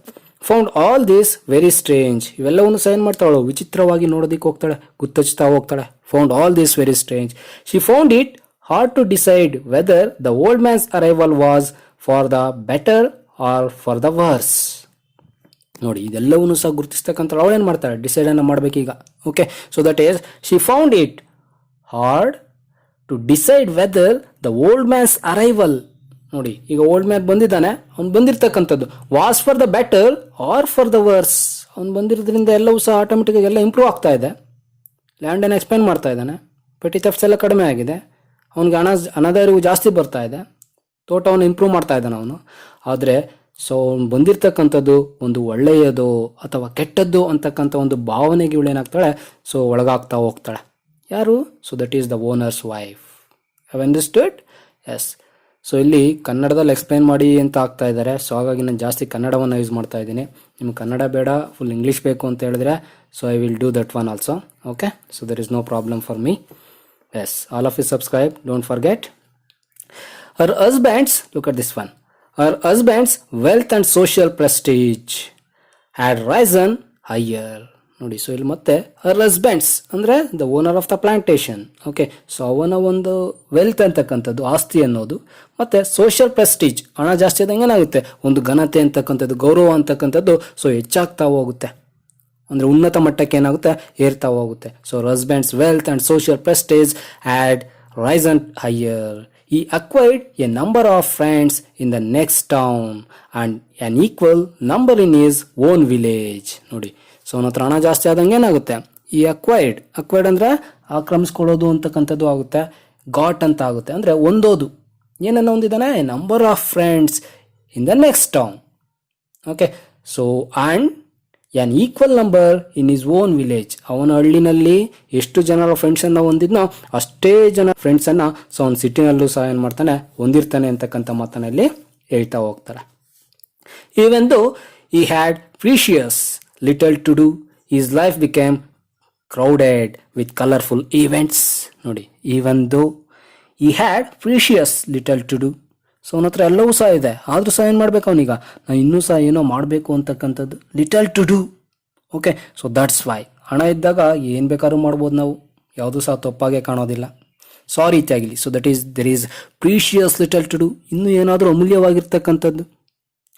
found all this very strange. ಇವೆಲ್ಲವನ್ನು sign ಮಾಡ್ತಾಳು, ವಿಚಿತ್ರವಾಗಿ ನೋಡೋದಕ್ಕೆ ಹೋಗ್ತಾಳೆ, ಗುತ್ತಚ್ತಾ ಹೋಗ್ತಾಳೆ. Found all this very strange. She found it hard to decide whether the old man's arrival was for the better or for the worse. ನೋಡಿ, ಇದೆಲ್ಲವನ್ನು ಸಹ ಗುರುತಿಸ್ತಕ್ಕಂಥ ಅವಳು ಏನು ಮಾಡ್ತಾಳೆ, ಡಿಸೈಡ್ ಅನ್ನು ಮಾಡಬೇಕೀಗ. Okay, so that is she found it hard to decide whether the old man's arrival. ನೋಡಿ, ಈಗ ಓಲ್ಡ್ ಮ್ಯಾನ್ ಬಂದಿದ್ದಾನೆ, ಅವ್ನು ಬಂದಿರ್ತಕ್ಕಂಥದ್ದು was for the better or for the worse. ಅವ್ನು ಬಂದಿರೋದ್ರಿಂದ ಎಲ್ಲವೂ ಸಹ ಆಟೋಮೆಟಿಕ್ಕಾಗಿ ಎಲ್ಲ ಇಂಪ್ರೂವ್ ಆಗ್ತಾ ಇದೆ. ಲ್ಯಾಂಡನ್ನು ಎಕ್ಸ್ಪ್ಯಾಂಡ್ ಮಾಡ್ತಾ ಇದ್ದಾನೆ, ಪೆಟಿ ಥೆಫ್ಟ್ಸ್ ಎಲ್ಲ ಕಡಿಮೆ ಆಗಿದೆ, ಅವ್ನಿಗೆ ಹಣದ ಜಾಸ್ತಿ ಬರ್ತಾ ಇದೆ, ತೋಟವನ್ನು ಇಂಪ್ರೂವ್ ಮಾಡ್ತಾ ಇದ್ದಾನೆ ಅವನು. ಆದರೆ ಸೊ ಅವ್ನು ಬಂದಿರತಕ್ಕಂಥದ್ದು ಒಂದು ಒಳ್ಳೆಯದು ಅಥವಾ ಕೆಟ್ಟದ್ದು ಅಂತಕ್ಕಂಥ ಒಂದು ಭಾವನೆಗೆ ಇವಳೇನಾಗ್ತಾಳೆ, ಸೊ ಒಳಗಾಗ್ತಾ ಹೋಗ್ತಾಳೆ. ಯಾರು? So that is the owner's wife. Have understood? Yes. So ಇಲ್ಲಿ ಕನ್ನಡದಲ್ಲಿ ಎಕ್ಸ್ಪ್ಲೈನ್ ಮಾಡಿ ಅಂತ ಆಗ್ತಾ ಇದ್ದಾರೆ. ಸೊ ಹಾಗಾಗಿ ನಾನು ಜಾಸ್ತಿ ಕನ್ನಡವನ್ನು ಯೂಸ್ ಮಾಡ್ತಾ ಇದ್ದೀನಿ. ನಿಮ್ಗೆ ಕನ್ನಡ ಬೇಡ, ಫುಲ್ ಇಂಗ್ಲೀಷ್ ಬೇಕು ಅಂತ ಹೇಳಿದ್ರೆ so I will do that one also. Okay, so there is no problem for me. Yes, all of you subscribe, don't forget. Her husband's, look at this one, her husband's wealth and social prestige had risen higher. ನೋಡಿ, so ಇಲ್ಲಿ ಮತ್ತೆ ಹರ್ husbands ಅಂದರೆ the owner of the plantation. Okay, so ಅವನ ಒಂದು wealth ಅಂತಕ್ಕಂಥದ್ದು, ಆಸ್ತಿ ಅನ್ನೋದು, ಮತ್ತು ಸೋಷಿಯಲ್ ಪ್ರೆಸ್ಟೀಜ್, ಹಣ ಜಾಸ್ತಿ ಆದಂಗೆ ಏನಾಗುತ್ತೆ, ಒಂದು ಘನತೆ ಅಂತಕ್ಕಂಥದ್ದು, ಗೌರವ ಅಂತಕ್ಕಂಥದ್ದು ಸೊ ಹೆಚ್ಚಾಗ್ತಾ ಹೋಗುತ್ತೆ, ಅಂದರೆ ಉನ್ನತ ಮಟ್ಟಕ್ಕೆ ಏನಾಗುತ್ತೆ, ಏರ್ತಾ ಹೋಗುತ್ತೆ. So husbands wealth and social Prestige had resin higher. He acquired a number of friends in the next town and an equal number in his own village. ನೋಡಿ, ಸೊ ಅವನ ಹತ್ರ ಹಣ ಜಾಸ್ತಿ ಆದಂಗೆ ಏನಾಗುತ್ತೆ, ಈ ಅಕ್ವೈರ್ಡ್ ಅಂದರೆ ಆಕ್ರಮಿಸ್ಕೊಳ್ಳೋದು ಅಂತಕ್ಕಂಥದ್ದು ಆಗುತ್ತೆ, ಗಾಟ್ ಅಂತ ಆಗುತ್ತೆ, ಅಂದರೆ ಒಂದೋದು. ಏನನ್ನ ಹೊಂದಿದ್ದಾನೆ, A number of friends in the next town. Okay, so and on equal number in his own village. ಅವನ ಹಳ್ಳಿನಲ್ಲಿ ಎಷ್ಟು ಜನರ ಫ್ರೆಂಡ್ಸನ್ನು ಹೊಂದಿದ್ನೋ ಅಷ್ಟೇ ಜನ ಫ್ರೆಂಡ್ಸನ್ನು ಸೊ ಅವನ ಸಿಟಿನಲ್ಲೂ ಸಹ ಏನು ಮಾಡ್ತಾನೆ, ಹೊಂದಿರ್ತಾನೆ ಅಂತಕ್ಕಂಥ ಮಾತನಲ್ಲಿ ಹೇಳ್ತಾ ಹೋಗ್ತಾರೆ. Even though he had precious little to do, his life became crowded with colorful events. ನೋಡಿ, even though he had precious little to do, so ಅವನ ಹತ್ರ ಎಲ್ಲವೂ ಸಹ ಇದೆ, ಆದರೂ ಸಹ ಏನು ಮಾಡಬೇಕು ಅವನೀಗ, ನಾನು ಇನ್ನೂ ಸಹ ಏನೋ ಮಾಡಬೇಕು ಅಂತಕ್ಕಂಥದ್ದು, little to do. Okay, so that's why ಹಣ ಇದ್ದಾಗ ಏನು ಬೇಕಾದ್ರೂ ಮಾಡ್ಬೋದು ನಾವು, ಯಾವುದೂ ಸಹ ತಪ್ಪಾಗೆ ಕಾಣೋದಿಲ್ಲ. ಸೊ ಆ ರೀತಿಯಾಗಿಲಿ, so that is there is precious little to do, ಇನ್ನೂ ಏನಾದರೂ ಅಮೂಲ್ಯವಾಗಿರ್ತಕ್ಕಂಥದ್ದು.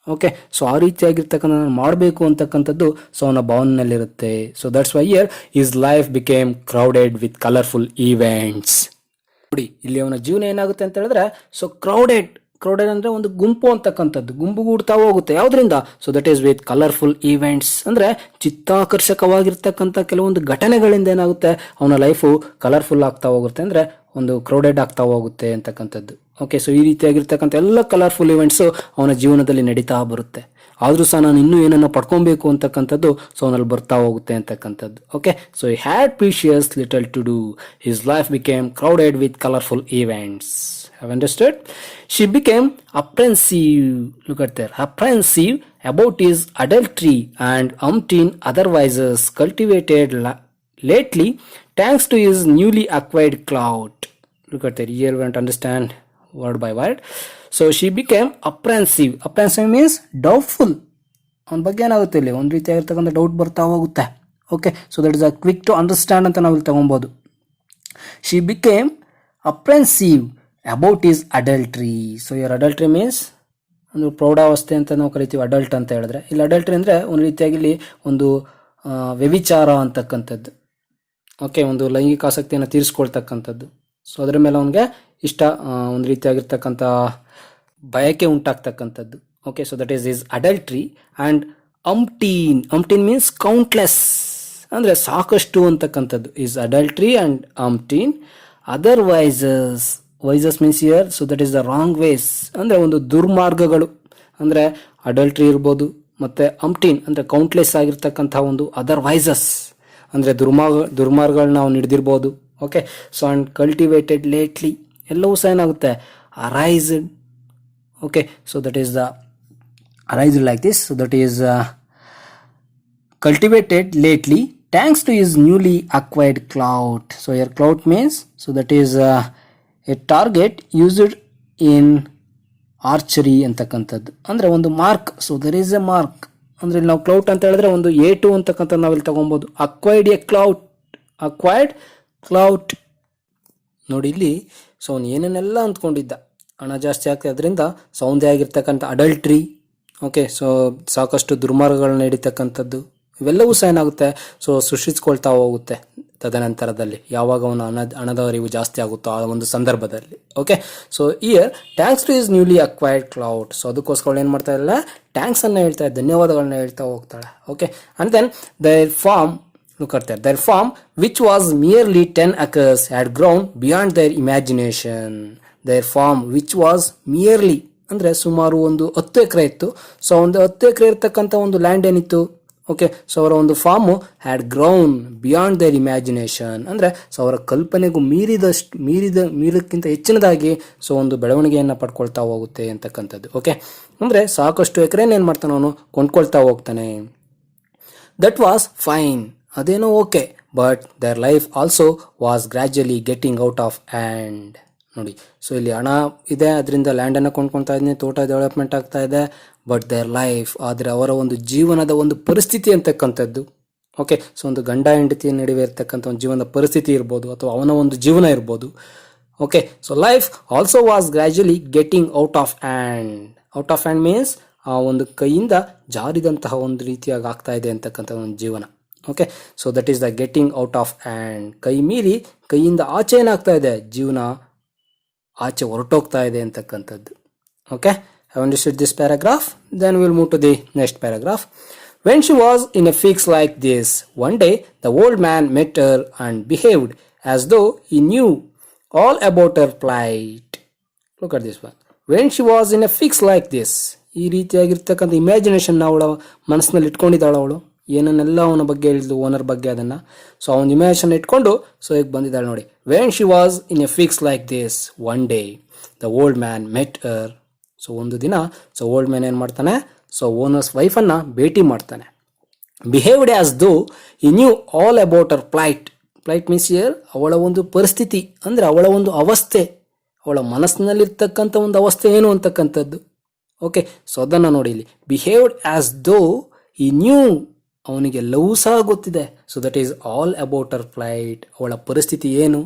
ಓಕೆ, ಸೊ ಆ ರೀತಿಯಾಗಿರ್ತಕ್ಕಂಥ ಮಾಡಬೇಕು ಅಂತಕ್ಕಂಥದ್ದು ಸೊ ಅವನ ಭಾವನೆಯಲ್ಲಿರುತ್ತೆ. So that's why here his life became crowded with colourful events. ನೋಡಿ, ಇಲ್ಲಿ ಅವನ ಜೀವನ ಏನಾಗುತ್ತೆ ಅಂತ ಹೇಳಿದ್ರೆ, ಸೊ ಕ್ರೌಡೆಡ್ ಅಂದರೆ ಒಂದು ಗುಂಪು ಅಂತಕ್ಕಂಥದ್ದು, ಗುಂಪುಗೂಡ್ತಾ ಹೋಗುತ್ತೆ. ಯಾವುದರಿಂದ? So that is with colourful events, ಅಂದರೆ ಚಿತ್ತಾಕರ್ಷಕವಾಗಿರ್ತಕ್ಕಂಥ ಕೆಲವೊಂದು ಘಟನೆಗಳಿಂದ ಏನಾಗುತ್ತೆ, ಅವನ ಲೈಫು ಕಲರ್ಫುಲ್ ಆಗ್ತಾ ಹೋಗುತ್ತೆ, ಅಂದರೆ ಒಂದು ಕ್ರೌಡೆಡ್ ಆಗ್ತಾ ಹೋಗುತ್ತೆ ಅಂತಕ್ಕಂಥದ್ದು. ಓಕೆ, ಸೊ ಈ ರೀತಿಯಾಗಿರ್ತಕ್ಕಂಥ ಎಲ್ಲ ಕಲರ್ಫುಲ್ ಇವೆಂಟ್ಸು ಅವನ ಜೀವನದಲ್ಲಿ ನಡೀತಾ ಬರುತ್ತೆ. ಆದರೂ ಸಹ ನಾನು ಇನ್ನೂ ಏನನ್ನ ಪಡ್ಕೊಬೇಕು ಅಂತಕ್ಕಂಥದ್ದು ಸೊ ಅವನಲ್ಲಿ ಬರ್ತಾ ಹೋಗುತ್ತೆ ಅಂತಕ್ಕಂಥದ್ದು. Okay, so he had precious little to do, his life became crowded with colourful events. Have understood? She became apprehensive. Look at there. Apprehensive about his adultery and umpteen other vices cultivated lately thanks to his newly acquired clout. Look at there. Here we want to understand word by word. So she became apprehensive. Apprehensive means doubtful. ಅವನ ಬಗ್ಗೆ ಏನಾಗುತ್ತೆ, ಇಲ್ಲಿ ಒಂದು ರೀತಿಯಾಗಿರ್ತಕ್ಕಂಥ doubt ಬರ್ತಾ ಹೋಗುತ್ತೆ. Okay, so that is a quick to understand ಅಂತ ನಾವು ಇಲ್ಲಿ ತಗೊಬೋದು. She became apprehensive about his adultery. So your adultery means ಒಂದು ಪ್ರೌಢಾವಸ್ಥೆ ಅಂತ ನಾವು ಕರಿತೀವಿ, ಅಡಲ್ಟ್ ಅಂತ ಹೇಳಿದ್ರೆ. ಇಲ್ಲಿ ಅಡಲ್ಟ್ರಿ ಅಂದರೆ ಒಂದು ರೀತಿಯಾಗಿ ಇಲ್ಲಿ ಒಂದು ವ್ಯಭಿಚಾರ ಅಂತಕ್ಕಂಥದ್ದು. ಓಕೆ, ಒಂದು ಲೈಂಗಿಕ ಆಸಕ್ತಿಯನ್ನು ತೀರಿಸ್ಕೊಳ್ತಕ್ಕಂಥದ್ದು. ಸೊ ಅದರ ಮೇಲೆ ಅವನಿಗೆ ಇಷ್ಟ, ಒಂದು ರೀತಿಯಾಗಿರ್ತಕ್ಕಂಥ ಬಯಕೆ ಉಂಟಾಗ್ತಕ್ಕಂಥದ್ದು. Okay, so that is adultery. And umpteen means countless, ಅಂದರೆ ಸಾಕಷ್ಟು ಅಂತಕ್ಕಂಥದ್ದು. His adultery and umpteen other vices means here, so that is the wrong ways, ಅಂದರೆ ಒಂದು ದುರ್ಮಾರ್ಗಗಳು, ಅಂದರೆ ಅಡಲ್ಟ್ರಿ ಇರ್ಬೋದು, ಮತ್ತು ಅಂಪ್ಟೀನ್ ಅಂದರೆ ಕೌಂಟ್ಲೆಸ್ ಆಗಿರ್ತಕ್ಕಂಥ ಒಂದು ಅದರ್ ವೈಸಸ್ ಅಂದರೆ ದುರ್ಮಾರ್ಗಗಳನ್ನ ನಾವು ಹಿಡಿದಿರ್ಬೋದು. Okay, so and cultivated lately, ಎಲ್ಲವೂ ಸಹ ಏನಾಗುತ್ತೆ, arised. Okay, so that is the arised like this, so that is cultivated lately thanks to his newly acquired clout. So here clout means, so that is a target used in archery ಅಂತಕ್ಕಂಥದ್ದು, ಅಂದರೆ ಒಂದು mark. So there is a mark, ಅಂದರೆ ನಾವು ಕ್ಲೌಟ್ ಅಂತ ಹೇಳಿದ್ರೆ ಒಂದು ಏಟು ಅಂತಕ್ಕಂಥ ನಾವಿಲ್ಲಿ ತಗೊಬೋದು. ಅಕ್ವೈರ್ಡ್ ಕ್ಲೌಟ್ ನೋಡಿ ಇಲ್ಲಿ. ಸೊ ಅವನು ಏನೇನೆಲ್ಲ ಅಂದ್ಕೊಂಡಿದ್ದ, ಹಣ ಜಾಸ್ತಿ ಆಗ್ತದೆ ಅದರಿಂದ, ಸೌಂದರ್ಯ ಆಗಿರ್ತಕ್ಕಂಥ ಅಡಲ್ಟ್ರಿ. ಓಕೆ, ಸೊ ಸಾಕಷ್ಟು ದುರ್ಮಾರ್ಗಗಳನ್ನ ಹಿಡಿತಕ್ಕಂಥದ್ದು, ಇವೆಲ್ಲವೂ ಸಹ ಏನಾಗುತ್ತೆ, ಸೊ ಸೃಷ್ಟಿಸ್ಕೊಳ್ತಾ ಹೋಗುತ್ತೆ ತದನಂತರದಲ್ಲಿ, ಯಾವಾಗ ಅವನ ಹಣದ ಅರಿವು ಜಾಸ್ತಿ ಆಗುತ್ತೋ ಆ ಒಂದು ಸಂದರ್ಭದಲ್ಲಿ. Okay, so here thanks two is newly acquired cloud. So ಅದಕ್ಕೋಸ್ಕರ ಏನು ಮಾಡ್ತಾ ಇಲ್ಲ, ಥ್ಯಾಂಕ್ಸ್ ಅನ್ನ ಹೇಳ್ತಾರೆ, ಧನ್ಯವಾದಗಳನ್ನ ಹೇಳ್ತಾ ಹೋಗ್ತಾಳೆ. Okay, and then their farm, look at that, their farm which was merely 10 acres had grown beyond their imagination. Their farm which was merely ಅಂದರೆ ಸುಮಾರು ಒಂದು 10 ಎಕರೆ ಇತ್ತು. ಸೊ ಒಂದು 10 ಎಕರೆ ಇರ್ತಕ್ಕಂಥ ಒಂದು ಲ್ಯಾಂಡ್ ಏನಿತ್ತು. ಓಕೆ, ಸೊ ಅವರ ಒಂದು farm had grown beyond their imagination, ಅಂದರೆ ಸೊ ಅವರ ಕಲ್ಪನೆಗೂ ಮೀರಕ್ಕಿಂತ ಹೆಚ್ಚಿನದಾಗಿ ಸೊ ಒಂದು ಬೆಳವಣಿಗೆಯನ್ನು ಪಡ್ಕೊಳ್ತಾ ಹೋಗುತ್ತೆ ಅಂತಕ್ಕಂಥದ್ದು. ಓಕೆ, ಅಂದರೆ ಸಾಕಷ್ಟು ಎಕರೆನ ಏನು ಮಾಡ್ತಾನೆ ಅವನು, ಕೊಂಡ್ಕೊಳ್ತಾ ಹೋಗ್ತಾನೆ. ದಟ್ ವಾಸ್ ಫೈನ್, ಅದೇನೋ okay, but their life also was gradually getting out of hand. ನೋಡಿ, ಸೊ ಇಲ್ಲಿ ಹಣ ಇದೆ, ಅದರಿಂದ ಲ್ಯಾಂಡನ್ನು ಕೊಂಡ್ಕೊಳ್ತಾ ಇದ್ದೀನಿ, ತೋಟ ಡೆವಲಪ್ಮೆಂಟ್ ಆಗ್ತಾ ಇದೆ, ಬಟ್ ದೇರ್ ಲೈಫ್, ಆದರೆ ಅವರ ಒಂದು ಜೀವನದ ಒಂದು ಪರಿಸ್ಥಿತಿ ಅಂತಕ್ಕಂಥದ್ದು. ಓಕೆ, ಸೊ ಒಂದು ಗಂಡ ಹೆಂಡತಿಯ ನಡುವೆ ಇರ್ತಕ್ಕಂಥ ಒಂದು ಜೀವನದ ಪರಿಸ್ಥಿತಿ ಇರ್ಬೋದು, ಅಥವಾ ಅವನ ಒಂದು ಜೀವನ ಇರ್ಬೋದು. Okay, so life also was gradually getting out of hand. Out of hand means ಆ ಒಂದು ಕೈಯಿಂದ ಜಾರಿದಂತಹ ಒಂದು ರೀತಿಯಾಗಿ ಆಗ್ತಾ ಇದೆ ಅಂತಕ್ಕಂಥ ಒಂದು ಜೀವನ. Okay, so that is the getting out of hand. ಕೈ ಮೀರಿ ಕೈಯಿಂದ ಆಚೆ ಏನಾಗ್ತಾ ಇದೆ, ಜೀವನ ಆಚೆ ಹೊರಟೋಗ್ತಾ ಇದೆ ಅಂತಕ್ಕಂಥದ್ದು. Okay, have understood this paragraph? Then we'll move to the next paragraph. When she was in a fix like this, one day the old man met her and behaved as though he knew all about her plight. Look at this one. When she was in a fix like this, ಈ ರೀತಿಯಾಗಿರ್ತಕ್ಕಂಥ imagination ಅವಳ ಮನಸ್ಸಿನಲ್ಲಿ ಇಟ್ಕೊಂಡಿದ್ದಾಳು ಅವಳು, ಏನನ್ನೆಲ್ಲ ಅವನ ಬಗ್ಗೆ ಹೇಳಿದ್ಲು, owner ಬಗ್ಗೆ ಅದನ್ನು. ಸೊ ಅವನ ಇಮ್ಯಾಜಿನೇಷನ್ ಇಟ್ಕೊಂಡು ಸೊ ಈಗ ಬಂದಿದ್ದಾಳೆ ನೋಡಿ. When she was in a fix like this, one day the old man met Har. So ಒಂದು ದಿನ ಸೊ ಓಲ್ಡ್ ಮ್ಯಾನ್ ಏನು ಮಾಡ್ತಾನೆ, ಸೊ ಓನರ್ಸ್ ವೈಫನ್ನು ಭೇಟಿ ಮಾಡ್ತಾನೆ. ಬಿಹೇವ್ಡ್ ಆಸ್ ದೋ ಈ new all about her plight. Plight means here ಅವಳ ಒಂದು ಪರಿಸ್ಥಿತಿ, ಅಂದರೆ ಅವಳ ಒಂದು ಅವಸ್ಥೆ, ಅವಳ ಮನಸ್ಸಿನಲ್ಲಿರ್ತಕ್ಕಂಥ ಒಂದು ಅವಸ್ಥೆ ಏನು ಅಂತಕ್ಕಂಥದ್ದು. ಓಕೆ, ಸೊ ಅದನ್ನು ನೋಡಿ ಇಲ್ಲಿ, ಬಿಹೇವ್ಡ್ ಆಸ್ ದೋ ಈ ನ್ಯೂ, ಅವನಿಗೆಲ್ಲವೂ ಸಹ ಗೊತ್ತಿದೆ. So that is all about her flight, ಅವಳ ಪರಿಸ್ಥಿತಿ ಏನು,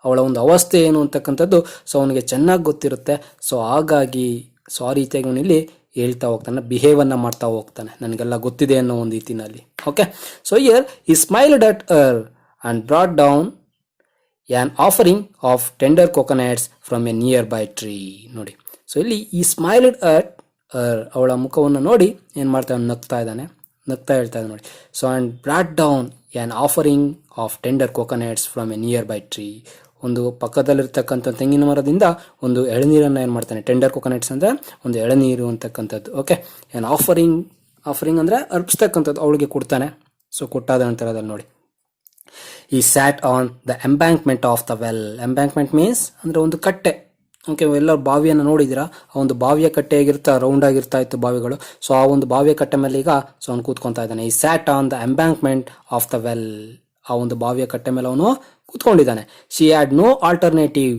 ಅವಳ ಒಂದು ಅವಸ್ಥೆ ಏನು ಅಂತಕ್ಕಂಥದ್ದು ಸೊ ಅವನಿಗೆ ಚೆನ್ನಾಗಿ ಗೊತ್ತಿರುತ್ತೆ. ಸೊ ಹಾಗಾಗಿ ಸೊ ಆ ರೀತಿಯಾಗಿ ಅವನಿಲ್ಲಿ ಹೇಳ್ತಾ ಹೋಗ್ತಾನೆ, ಬಿಹೇವನ್ನು ಮಾಡ್ತಾ ಹೋಗ್ತಾನೆ, ನನಗೆಲ್ಲ ಗೊತ್ತಿದೆ ಅನ್ನೋ ಒಂದು ರೀತಿನಲ್ಲಿ. ಓಕೆ, ಸೊ ಇಯರ್ ಈ smiled at her and brought down on offering of tender coconuts from A near by tree. ನೋಡಿ, ಸೊ ಇಲ್ಲಿ ಈ ಸ್ಮೈಲ್ಡ್ ಅಟ್ ಅವಳ ಮುಖವನ್ನು ನೋಡಿ ಏನು ಮಾಡ್ತಾನೆ, ನಗ್ತಾ ಇದ್ದಾನೆ, ನಗ್ತಾ ಹೇಳ್ತಾ ಇದ್ದಾನೆ ನೋಡಿ. So and brought down an offering of tender coconuts from A near by tree. ಒಂದು ಪಕ್ಕದಲ್ಲಿರ್ತಕ್ಕಂಥ ತೆಂಗಿನ ಮರದಿಂದ ಒಂದು ಎಳನೀರನ್ನು ಏನು ಮಾಡ್ತಾನೆ, ಟೆಂಡರ್ ಕೋಕೋನಟ್ಸ್ ಅಂದರೆ ಒಂದು ಎಳನೀರು ಅಂತಕ್ಕಂಥದ್ದು. ಓಕೆ, ಆ್ಯನ್ ಆಫರಿಂಗ್ ಅಂದರೆ ಅರ್ಪಿಸ್ತಕ್ಕಂಥದ್ದು, ಅವಳಿಗೆ ಕೊಡ್ತಾನೆ. ಸೊ ಕೊಟ್ಟಾದ ನಂತರದಲ್ಲಿ ನೋಡಿ, ಈ sat on the embankment of the well. Embankment means ಅಂದರೆ ಒಂದು ಕಟ್ಟೆ. ಓಕೆ, ಎಲ್ಲರೂ ಬಾವಿಯನ್ನು ನೋಡಿದ್ದೀರಾ, ಆ ಒಂದು ಬಾವಿಯ ಕಟ್ಟೆ ಆಗಿರ್ತಾ ರೌಂಡ್ ಆಗಿರ್ತಾ ಇತ್ತು ಬಾವಿಗಳು. ಸೊ ಆ ಒಂದು ಬಾವಿಯ ಕಟ್ಟೆ ಮೇಲೆ ಈಗ ಸೊ ಅವನು ಕೂತ್ಕೊತಾ ಇದ್ದಾನೆ. He sat on the embankment of the well, ಆ ಒಂದು ಬಾವಿಯ ಕಟ್ಟೆ ಮೇಲೆ ಅವನು ಕೂತ್ಕೊಂಡಿದ್ದಾನೆ. She had no alternative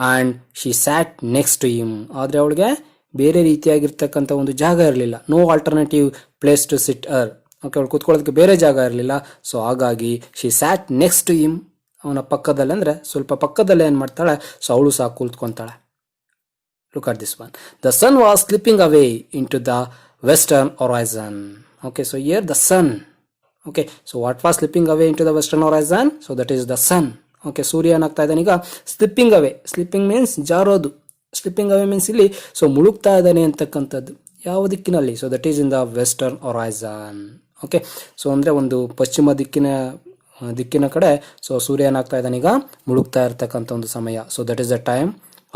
and she sat next to him. ಆದರೆ ಅವಳಿಗೆ ಬೇರೆ ರೀತಿಯಾಗಿರ್ತಕ್ಕಂಥ ಒಂದು ಜಾಗ ಇರಲಿಲ್ಲ. No alternative place to sit or. Okay, ಅವಳು ಕೂತ್ಕೊಳ್ಳೋದಕ್ಕೆ ಬೇರೆ ಜಾಗ ಇರಲಿಲ್ಲ. ಸೊ ಹಾಗಾಗಿ she sat next to him, ಅವನ ಪಕ್ಕದಲ್ಲಿ ಅಂದರೆ ಸ್ವಲ್ಪ ಪಕ್ಕದಲ್ಲೇ ಏನು ಮಾಡ್ತಾಳೆ, ಸೊ ಅವಳು ಸಹ ಕೂತ್ಕೊತಾಳೆ. Look at this one. The sun was slipping away into the western horizon. Okay, so here the sun. Okay, so what was slipping away into the western horizon? So that is the sun. Okay, ಸೂರ್ಯ ಏನಾಗ್ತಾ ಇದ್ದಾನೆ ಈಗ slipping ಅವೇ. Slipping means ಜಾರೋದು, slipping ಅವೇ means ಇಲ್ಲಿ so ಮುಳುಗ್ತಾ ಇದ್ದಾನೆ ಅಂತಕ್ಕಂಥದ್ದು. ಯಾವ ದಿಕ್ಕಿನಲ್ಲಿ? So that is in the western horizon. Okay, so ಅಂದರೆ ಒಂದು ಪಶ್ಚಿಮ ದಿಕ್ಕಿನ ಕಡೆ ಸೊ ಸೂರ್ಯ ಏನಾಗ್ತಾ ಇದ್ದಾನೆ ಈಗ ಮುಳುಗ್ತಾ ಇರ್ತಕ್ಕಂಥ ಒಂದು ಸಮಯ. So that is the time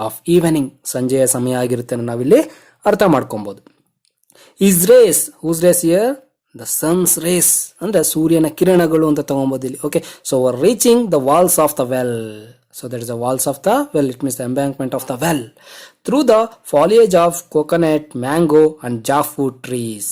of evening, ಸಂಜೆಯ ಸಮಯ ಆಗಿರುತ್ತೆ ನಾವಿಲ್ಲಿ ಅರ್ಥ ಮಾಡ್ಕೊಬೋದು. Is rays, whose rays here? The sun's rays ಅಂದರೆ ಸೂರ್ಯನ ಕಿರಣಗಳು ಅಂತ ತಗೊಬೋದು ಇಲ್ಲಿ. Okay, so reaching the walls of the well. So that is the walls of the well, it means the embankment of the well, through the foliage of coconut, mango and jackfruit trees.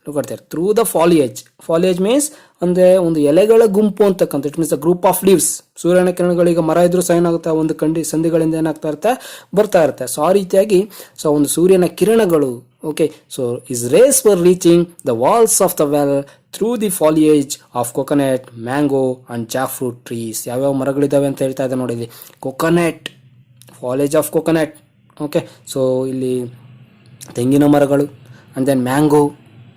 Look at there, through the foliage. Foliage means ಅಂದ್ರೆ ಒಂದು ಎಲೆಗಳ ಗುಂಪು ಅಂತಕ್ಕಂಥ, it means the group of leaves. ಸೂರ್ಯನ ಕಿರಣಗಳಿಗೆ ಮರ ಇದ್ರೂ ಸಹ ಏನಾಗುತ್ತೆ, ಒಂದು ಸಂಧಿಗಳಿಂದ ಏನಾಗ್ತಾ ಇರುತ್ತೆ, ಬರ್ತಾ ಇರುತ್ತೆ. ಸೊ ಆ ರೀತಿಯಾಗಿ ಸೊ ಒಂದು ಸೂರ್ಯನ ಕಿರಣಗಳು. Okay, so his rays for reaching the walls of the well through the foliage of coconut, mango and jackfruit trees. ಯಾವ್ಯಾವ ಮರಗಳಿದ್ದಾವೆ ಅಂತ ಹೇಳ್ತಾ ಇದೆ ನೋಡಿ, ಇಲ್ಲಿ coconut, foliage of coconut. Okay, so ಇಲ್ಲಿ ತೆಂಗಿನ ಮರಗಳು, ಅಂಡ್ ದೆನ್ ಮ್ಯಾಂಗೋ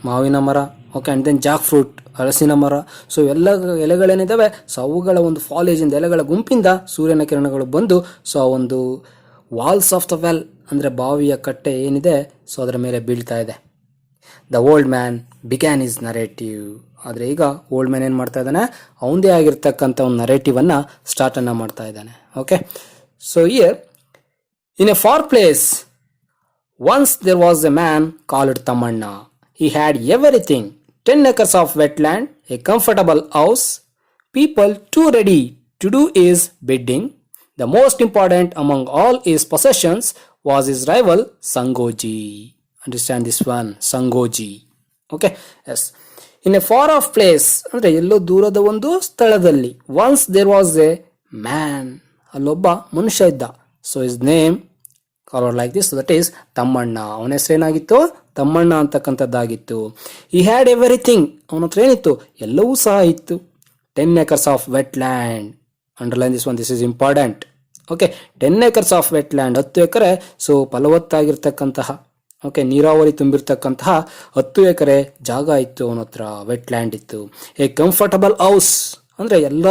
ಮಾವಿನ ಮರ. Okay, and then jackfruit ಹಲಸಿನ ಮರ. ಸೊ ಎಲ್ಲ ಎಲೆಗಳೇನಿದ್ದಾವೆ ಸೊ ಅವುಗಳ ಒಂದು ಫಾಲಿಯೇಜಿಂದ, ಎಲೆಗಳ ಗುಂಪಿಂದ ಸೂರ್ಯನ ಕಿರಣಗಳು ಬಂದು ಸೊ ಒಂದು ವಾಲ್ಸ್ ಆಫ್ ದ ವೆಲ್ ಅಂದರೆ ಬಾವಿಯ ಕಟ್ಟೆ ಏನಿದೆ ಸೊ ಅದರ ಮೇಲೆ ಬೀಳ್ತಾ ಇದೆ. The old man began is narrative. ಆದರೆ ಈಗ ಓಲ್ಡ್ ಮ್ಯಾನ್ ಏನು ಮಾಡ್ತಾ ಇದ್ದಾನೆ, ಅವನದೇ ಆಗಿರ್ತಕ್ಕಂಥ ಒಂದು ನರೇಟಿವನ್ನು ಸ್ಟಾರ್ಟನ್ನು ಮಾಡ್ತಾ ಇದ್ದಾನೆ. Okay, so here in a far place once there was a man called Thammanna. He had everything: 10 acres of wetland, a comfortable house, people too ready to do his bidding. The most important among all his possessions was his rival Sangoji. Understand this one, Sangoji. Okay, yes. In a far off place, ಅಂದ್ರೆ ಎಲ್ಲೋ ದೂರದ ಒಂದು ಸ್ಥಳದಲ್ಲಿ, once there was a man, ಅಲ್ಲೊಬ್ಬ ಮನುಷ್ಯ ಇದ್ದ. So his name called like this, so that is Thammanna. ಅವನ ಹೆಸರೇನಾಗಿತ್ತು, Thammanna ಅಂತಕ್ಕಂಥದ್ದಾಗಿತ್ತು. He had everything, ಅವನ ಹತ್ರ ಏನಿತ್ತು, ಎಲ್ಲವೂ ಸಹ ಇತ್ತು. 10 acres of wet land. Underline this one, this is important. Okay, 10 acres of wet land, 10 ಎಕರೆ ಸೊ ಫಲವತ್ತಾಗಿರ್ತಕ್ಕಂತಹ, ಓಕೆ ನೀರಾವರಿ ತುಂಬಿರ್ತಕ್ಕಂತಹ 10 ಎಕರೆ ಜಾಗ ಇತ್ತು ಅವನ ಹತ್ರ, ವೆಟ್ ಲ್ಯಾಂಡ್ ಇತ್ತು. ಎ ಕಂಫರ್ಟಬಲ್ ಹೌಸ್ ಅಂದರೆ ಎಲ್ಲ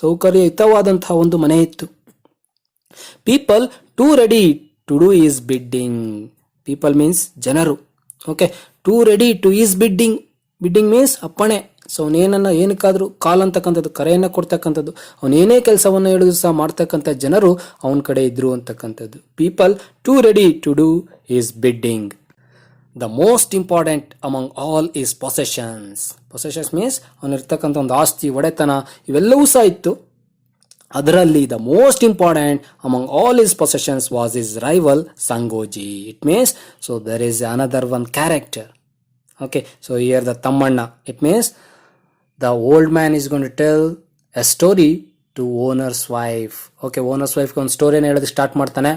ಸೌಕರ್ಯಯುತವಾದಂತಹ ಒಂದು ಮನೆ ಇತ್ತು. People too ready to do his bidding. People means ಜನರು. Okay, too ready to his bidding. Bidding means ಅಪ್ಪಣೆ. ಸೊ ಏನಕ್ಕಾದ್ರೂ ಕಾಲ್ ಅಂತಕ್ಕಂಥದ್ದು, ಕರೆಯನ್ನು ಕೊಡ್ತಕ್ಕಂಥದ್ದು, ಅವನೇನೇ ಕೆಲಸವನ್ನು ಹೇಳಿದ್ರು ಸಹ ಮಾಡ್ತಕ್ಕಂಥ ಜನರು ಅವನ ಕಡೆ ಇದ್ರು ಅಂತಕ್ಕಂಥದ್ದು. People too ready to do his bidding. The most important among all his possessions. Possessions means ಅವನಿರ್ತಕ್ಕಂಥ ಒಂದು ಆಸ್ತಿ, ಒಡೆತನ ಇವೆಲ್ಲವೂ ಸಹ ಇತ್ತು. ಅದರಲ್ಲಿ the most important among all his possessions was his rival Sangoji. It means so there is another one character. Okay, so here the Thammanna, it means the old man is going to tell a story to owner's wife. Okay, owner's ವೈಫ್ಗೆ ಒಂದು ಸ್ಟೋರಿನ ಹೇಳೋದು start ಮಾಡ್ತಾನೆ.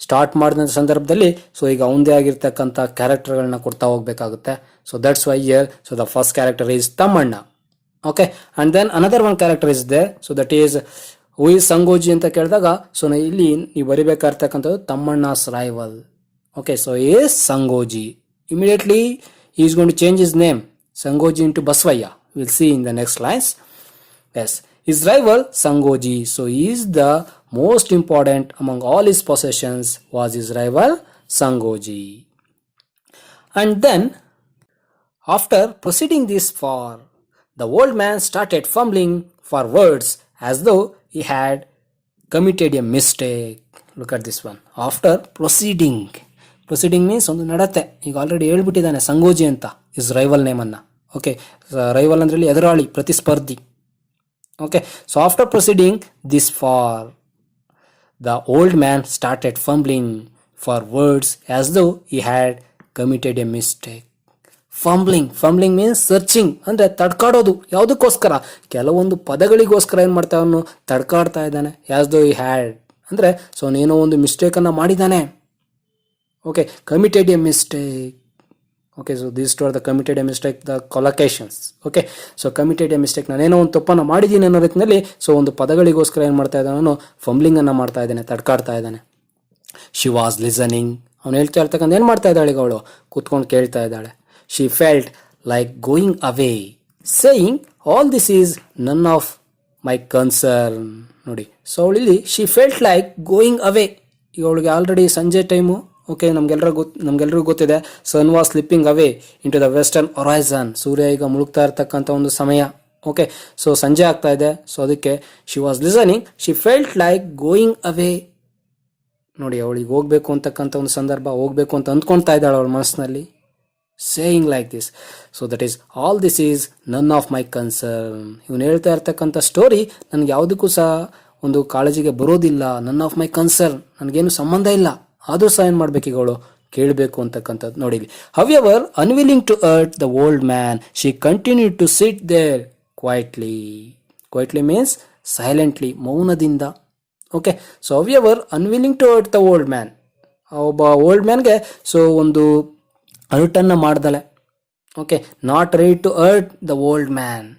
Start ಮಾಡಿದ ಸಂದರ್ಭದಲ್ಲಿ so ಈಗ ಅವನದೇ ಆಗಿರ್ತಕ್ಕಂಥ ಕ್ಯಾರೆಕ್ಟರ್ಗಳನ್ನ ಕೊಡ್ತಾ ಹೋಗ್ಬೇಕಾಗುತ್ತೆ. So that's why here so the first character is Thammanna. Okay, and then another one character is they, so that is who is Sangoji ಅಂತ ಕೇಳಿದಾಗ ಸೊ ಇಲ್ಲಿ ನೀವು ಬರಿಬೇಕಾಗಿರ್ತಕ್ಕಂಥದ್ದು Thammanna's rival. Okay, so his Sangoji. Immediately he is going to change his name Sangoji into Basvaya. We'll see in the next lines. Yes, his rival Sangoji. So he is the most important among all his possessions was his rival Sangoji. And then, after proceeding this far, the old man started fumbling for words as though he had committed a mistake. Look at this one. After proceeding means ಒಂದು ನಡತೆ. ಈಗ already ಹೇಳ್ಬಿಟ್ಟಿದ್ದಾನೆ ಸಂಗೋಜಿ ಅಂತ is rival ನೇಮನ್ನು. Okay, rival ಅಂದ್ರೆ ಎದುರಾಳಿ, ಪ್ರತಿಸ್ಪರ್ಧಿ. Okay, so after proceeding this for, the old man started fumbling for words as though he had committed a mistake. Fumbling means searching, ಅಂದರೆ ತಡ್ಕಾಡೋದು. ಯಾವುದಕ್ಕೋಸ್ಕರ? ಕೆಲವೊಂದು ಪದಗಳಿಗೋಸ್ಕರ ಏನು ಮಾಡ್ತಾ ಅವನು ತಡ್ಕಾಡ್ತಾ ಇದ್ದಾನೆ. ಆಸ್ ದೋ ಹಿ ಹ್ಯಾಡ್ ಅಂದರೆ ಸೊ ಏನೋ ಒಂದು ಮಿಸ್ಟೇಕನ್ನು ಮಾಡಿದ್ದಾನೆ. Okay, committed a mistake. Okay, so this two are the committed a mistake, the collocations. Okay, so committed a mistake, ನಾನೇನೋ ಒಂದು ತಪ್ಪನ್ನು ಮಾಡಿದ್ದೀನಿ ಅನ್ನೋ ರೀತಿಯಲ್ಲಿ ಸೊ ಒಂದು ಪದಗಳಿಗೋಸ್ಕರ ಏನು ಮಾಡ್ತಾ ಇದ್ದಾನೆ ಅವನು ಫಂಬ್ಲಿಂಗನ್ನು ಮಾಡ್ತಾ ಇದ್ದಾನೆ, ತಡ್ಕಾಡ್ತಾ ಇದ್ದಾನೆ. ಶಿ ವಾಸ್ ಲಿಸನಿಂಗ್, ಅವನು ಹೇಳ್ತಾ ಇರ್ತಕ್ಕಂಥ ಏನು ಮಾಡ್ತಾ ಇದ್ದಾಳೆ ಈಗ ಅವಳು? ಕೂತ್ಕೊಂಡು ಕೇಳ್ತಾ ಇದ್ದಾಳೆ. She felt like going away, saying, all this is none of my concern. ನೋಡಿ, so ಅವಳಿಲ್ಲಿ she felt like going away. ಈಗ ಅವಳಿಗೆ ಆಲ್ರೆಡಿ ಸಂಜೆ ಟೈಮು. ಓಕೆ, ನಮ್ಗೆಲ್ರಿಗೂ ಗೊತ್ತಿದೆ sun was slipping away into the western horizon. ಸೂರ್ಯ ಈಗ ಮುಳುಗ್ತಾ ಇರ್ತಕ್ಕಂಥ ಒಂದು ಸಮಯ. ಓಕೆ, ಸೊ ಸಂಜೆ ಆಗ್ತಾ ಇದೆ. ಸೊ ಅದಕ್ಕೆ she was listening, she felt like going ಅವೇ. ನೋಡಿ, ಅವಳಿಗೆ ಹೋಗ್ಬೇಕು ಅಂತಕ್ಕಂಥ ಒಂದು ಸಂದರ್ಭ, ಹೋಗ್ಬೇಕು ಅಂತ ಅಂದ್ಕೊಳ್ತಾ ಇದ್ದಾಳೆ ಅವಳ ಮನಸ್ಸಿನಲ್ಲಿ. saying like this, so that is all this is none of my concern. ಇವನು ಹೇಳ್ತಾ ಇರ್ತಕ್ಕಂಥ ಸ್ಟೋರಿ ನನಗೆ ಯಾವುದಕ್ಕೂ ಸಹ ಒಂದು ಕಾಳಜಿಗೆ ಬರೋದಿಲ್ಲ. ನನ್ ಆಫ್ ಮೈ ಕನ್ಸರ್ನ್, ನನಗೇನು ಸಂಬಂಧ ಇಲ್ಲ. ಆದರೂ ಸಹ ಏನು ಮಾಡ್ಬೇಕು ಈಗ ಅವಳು? ಕೇಳಬೇಕು ಅಂತಕ್ಕಂಥದ್ದು. ನೋಡಿ, however unwilling to hurt the old man, she continued to sit there quietly means silently, ಮೌನದಿಂದ. ಓಕೆ, ಸೊ however unwilling to hurt the old man, ಒಬ್ಬ ಓಲ್ಡ್ ಮ್ಯಾನ್ಗೆ ಸೊ ಒಂದು ಹರ್ಟನ್ನು ಮಾಡ್ದಲೆ. Okay, not ready to hurt the old man,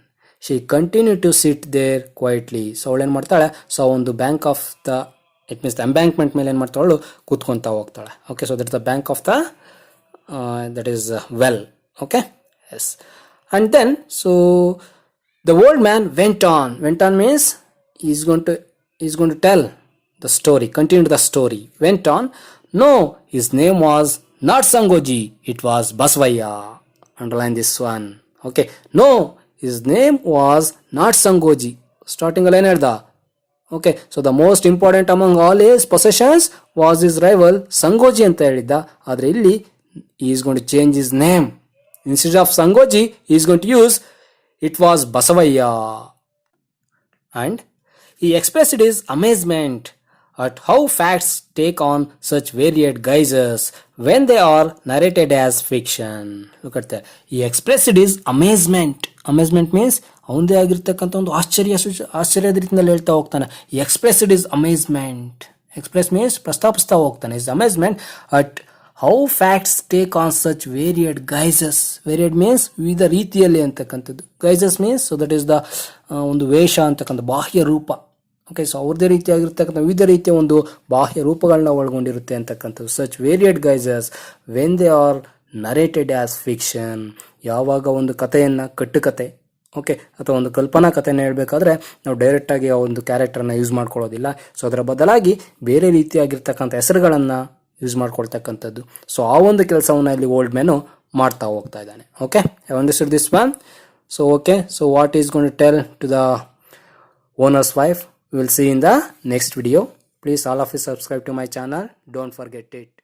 she continue to sit there quietly. So ಅವಳೇನು ಮಾಡ್ತಾಳೆ? ಸೊ ಒಂದು bank of the, it means the embankment ಮೇಲೆ ಏನು ಮಾಡ್ತಾಳು? ಕೂತ್ಕೊತಾ ಹೋಗ್ತಾಳೆ. Okay, so that the bank of the that is well. Okay, yes. And then so the old man vent on means is gone to tell the story, continue the story. Went on. No, his name was not Sangoji, it was Basavaya. Underline this one. Okay, no, his name was not Sangoji. Starting a line da. Okay, so the most important among all his possessions was his rival Sangoji anta helidda. Adre illi he is going to change his name. Instead of Sangoji, he is going to use it was Basavaya. And he expressed his amazement at how facts take on such varied guises when they are narrated as fiction. Look at that. He expressed his amazement. Amazement means ಅವಂದೇ ಆಗಿರ್ತಕ್ಕಂಥ ಒಂದು ಆಶ್ಚರ್ಯದ ರೀತಿಯಲ್ಲಿ ಹೇಳ್ತಾ ಹೋಗ್ತಾನೆ. He expressed his amazement. Express means ಪ್ರಸ್ತಾಪಿಸ್ತಾ ಹೋಗ್ತಾನೆ. His amazement at how facts take on such varied guises. Varied means ವಿವಿಧ ರೀತಿಯಲ್ಲಿ ಅಂತಕ್ಕಂಥದ್ದು. Guises means so that is the ಒಂದು ವೇಷ ಅಂತಕ್ಕಂಥ ಬಾಹ್ಯ ರೂಪ. ಓಕೆ, ಸೊ ಅವ್ರದ್ದೇ ರೀತಿಯಾಗಿರ್ತಕ್ಕಂಥ ವಿವಿಧ ರೀತಿಯ ಒಂದು ಬಾಹ್ಯ ರೂಪಗಳನ್ನ ಒಳಗೊಂಡಿರುತ್ತೆ ಅಂತಕ್ಕಂಥದ್ದು. Such varied guises when they are narrated as fiction. ಯಾವಾಗ ಒಂದು ಕಥೆಯನ್ನು, ಕಟ್ಟುಕತೆ, ಓಕೆ, ಅಥವಾ ಒಂದು ಕಲ್ಪನಾ ಕಥೆಯನ್ನು ಹೇಳಬೇಕಾದ್ರೆ ನಾವು ಡೈರೆಕ್ಟಾಗಿ ಆ ಒಂದು ಕ್ಯಾರೆಕ್ಟರ್ನ ಯೂಸ್ ಮಾಡ್ಕೊಳ್ಳೋದಿಲ್ಲ. ಸೊ ಅದರ ಬದಲಾಗಿ ಬೇರೆ ರೀತಿಯಾಗಿರ್ತಕ್ಕಂಥ ಹೆಸರುಗಳನ್ನು ಯೂಸ್ ಮಾಡ್ಕೊಳ್ತಕ್ಕಂಥದ್ದು. ಸೊ ಆ ಒಂದು ಕೆಲಸವನ್ನು ಇಲ್ಲಿ ಓಲ್ಡ್ ಮ್ಯಾನು ಮಾಡ್ತಾ ಹೋಗ್ತಾ ಇದ್ದಾನೆ. Okay, I understood this one. So okay, so what is going to tell to the owner's wife, we will see in the next video. Please all of you subscribe to my channel. Don't forget it.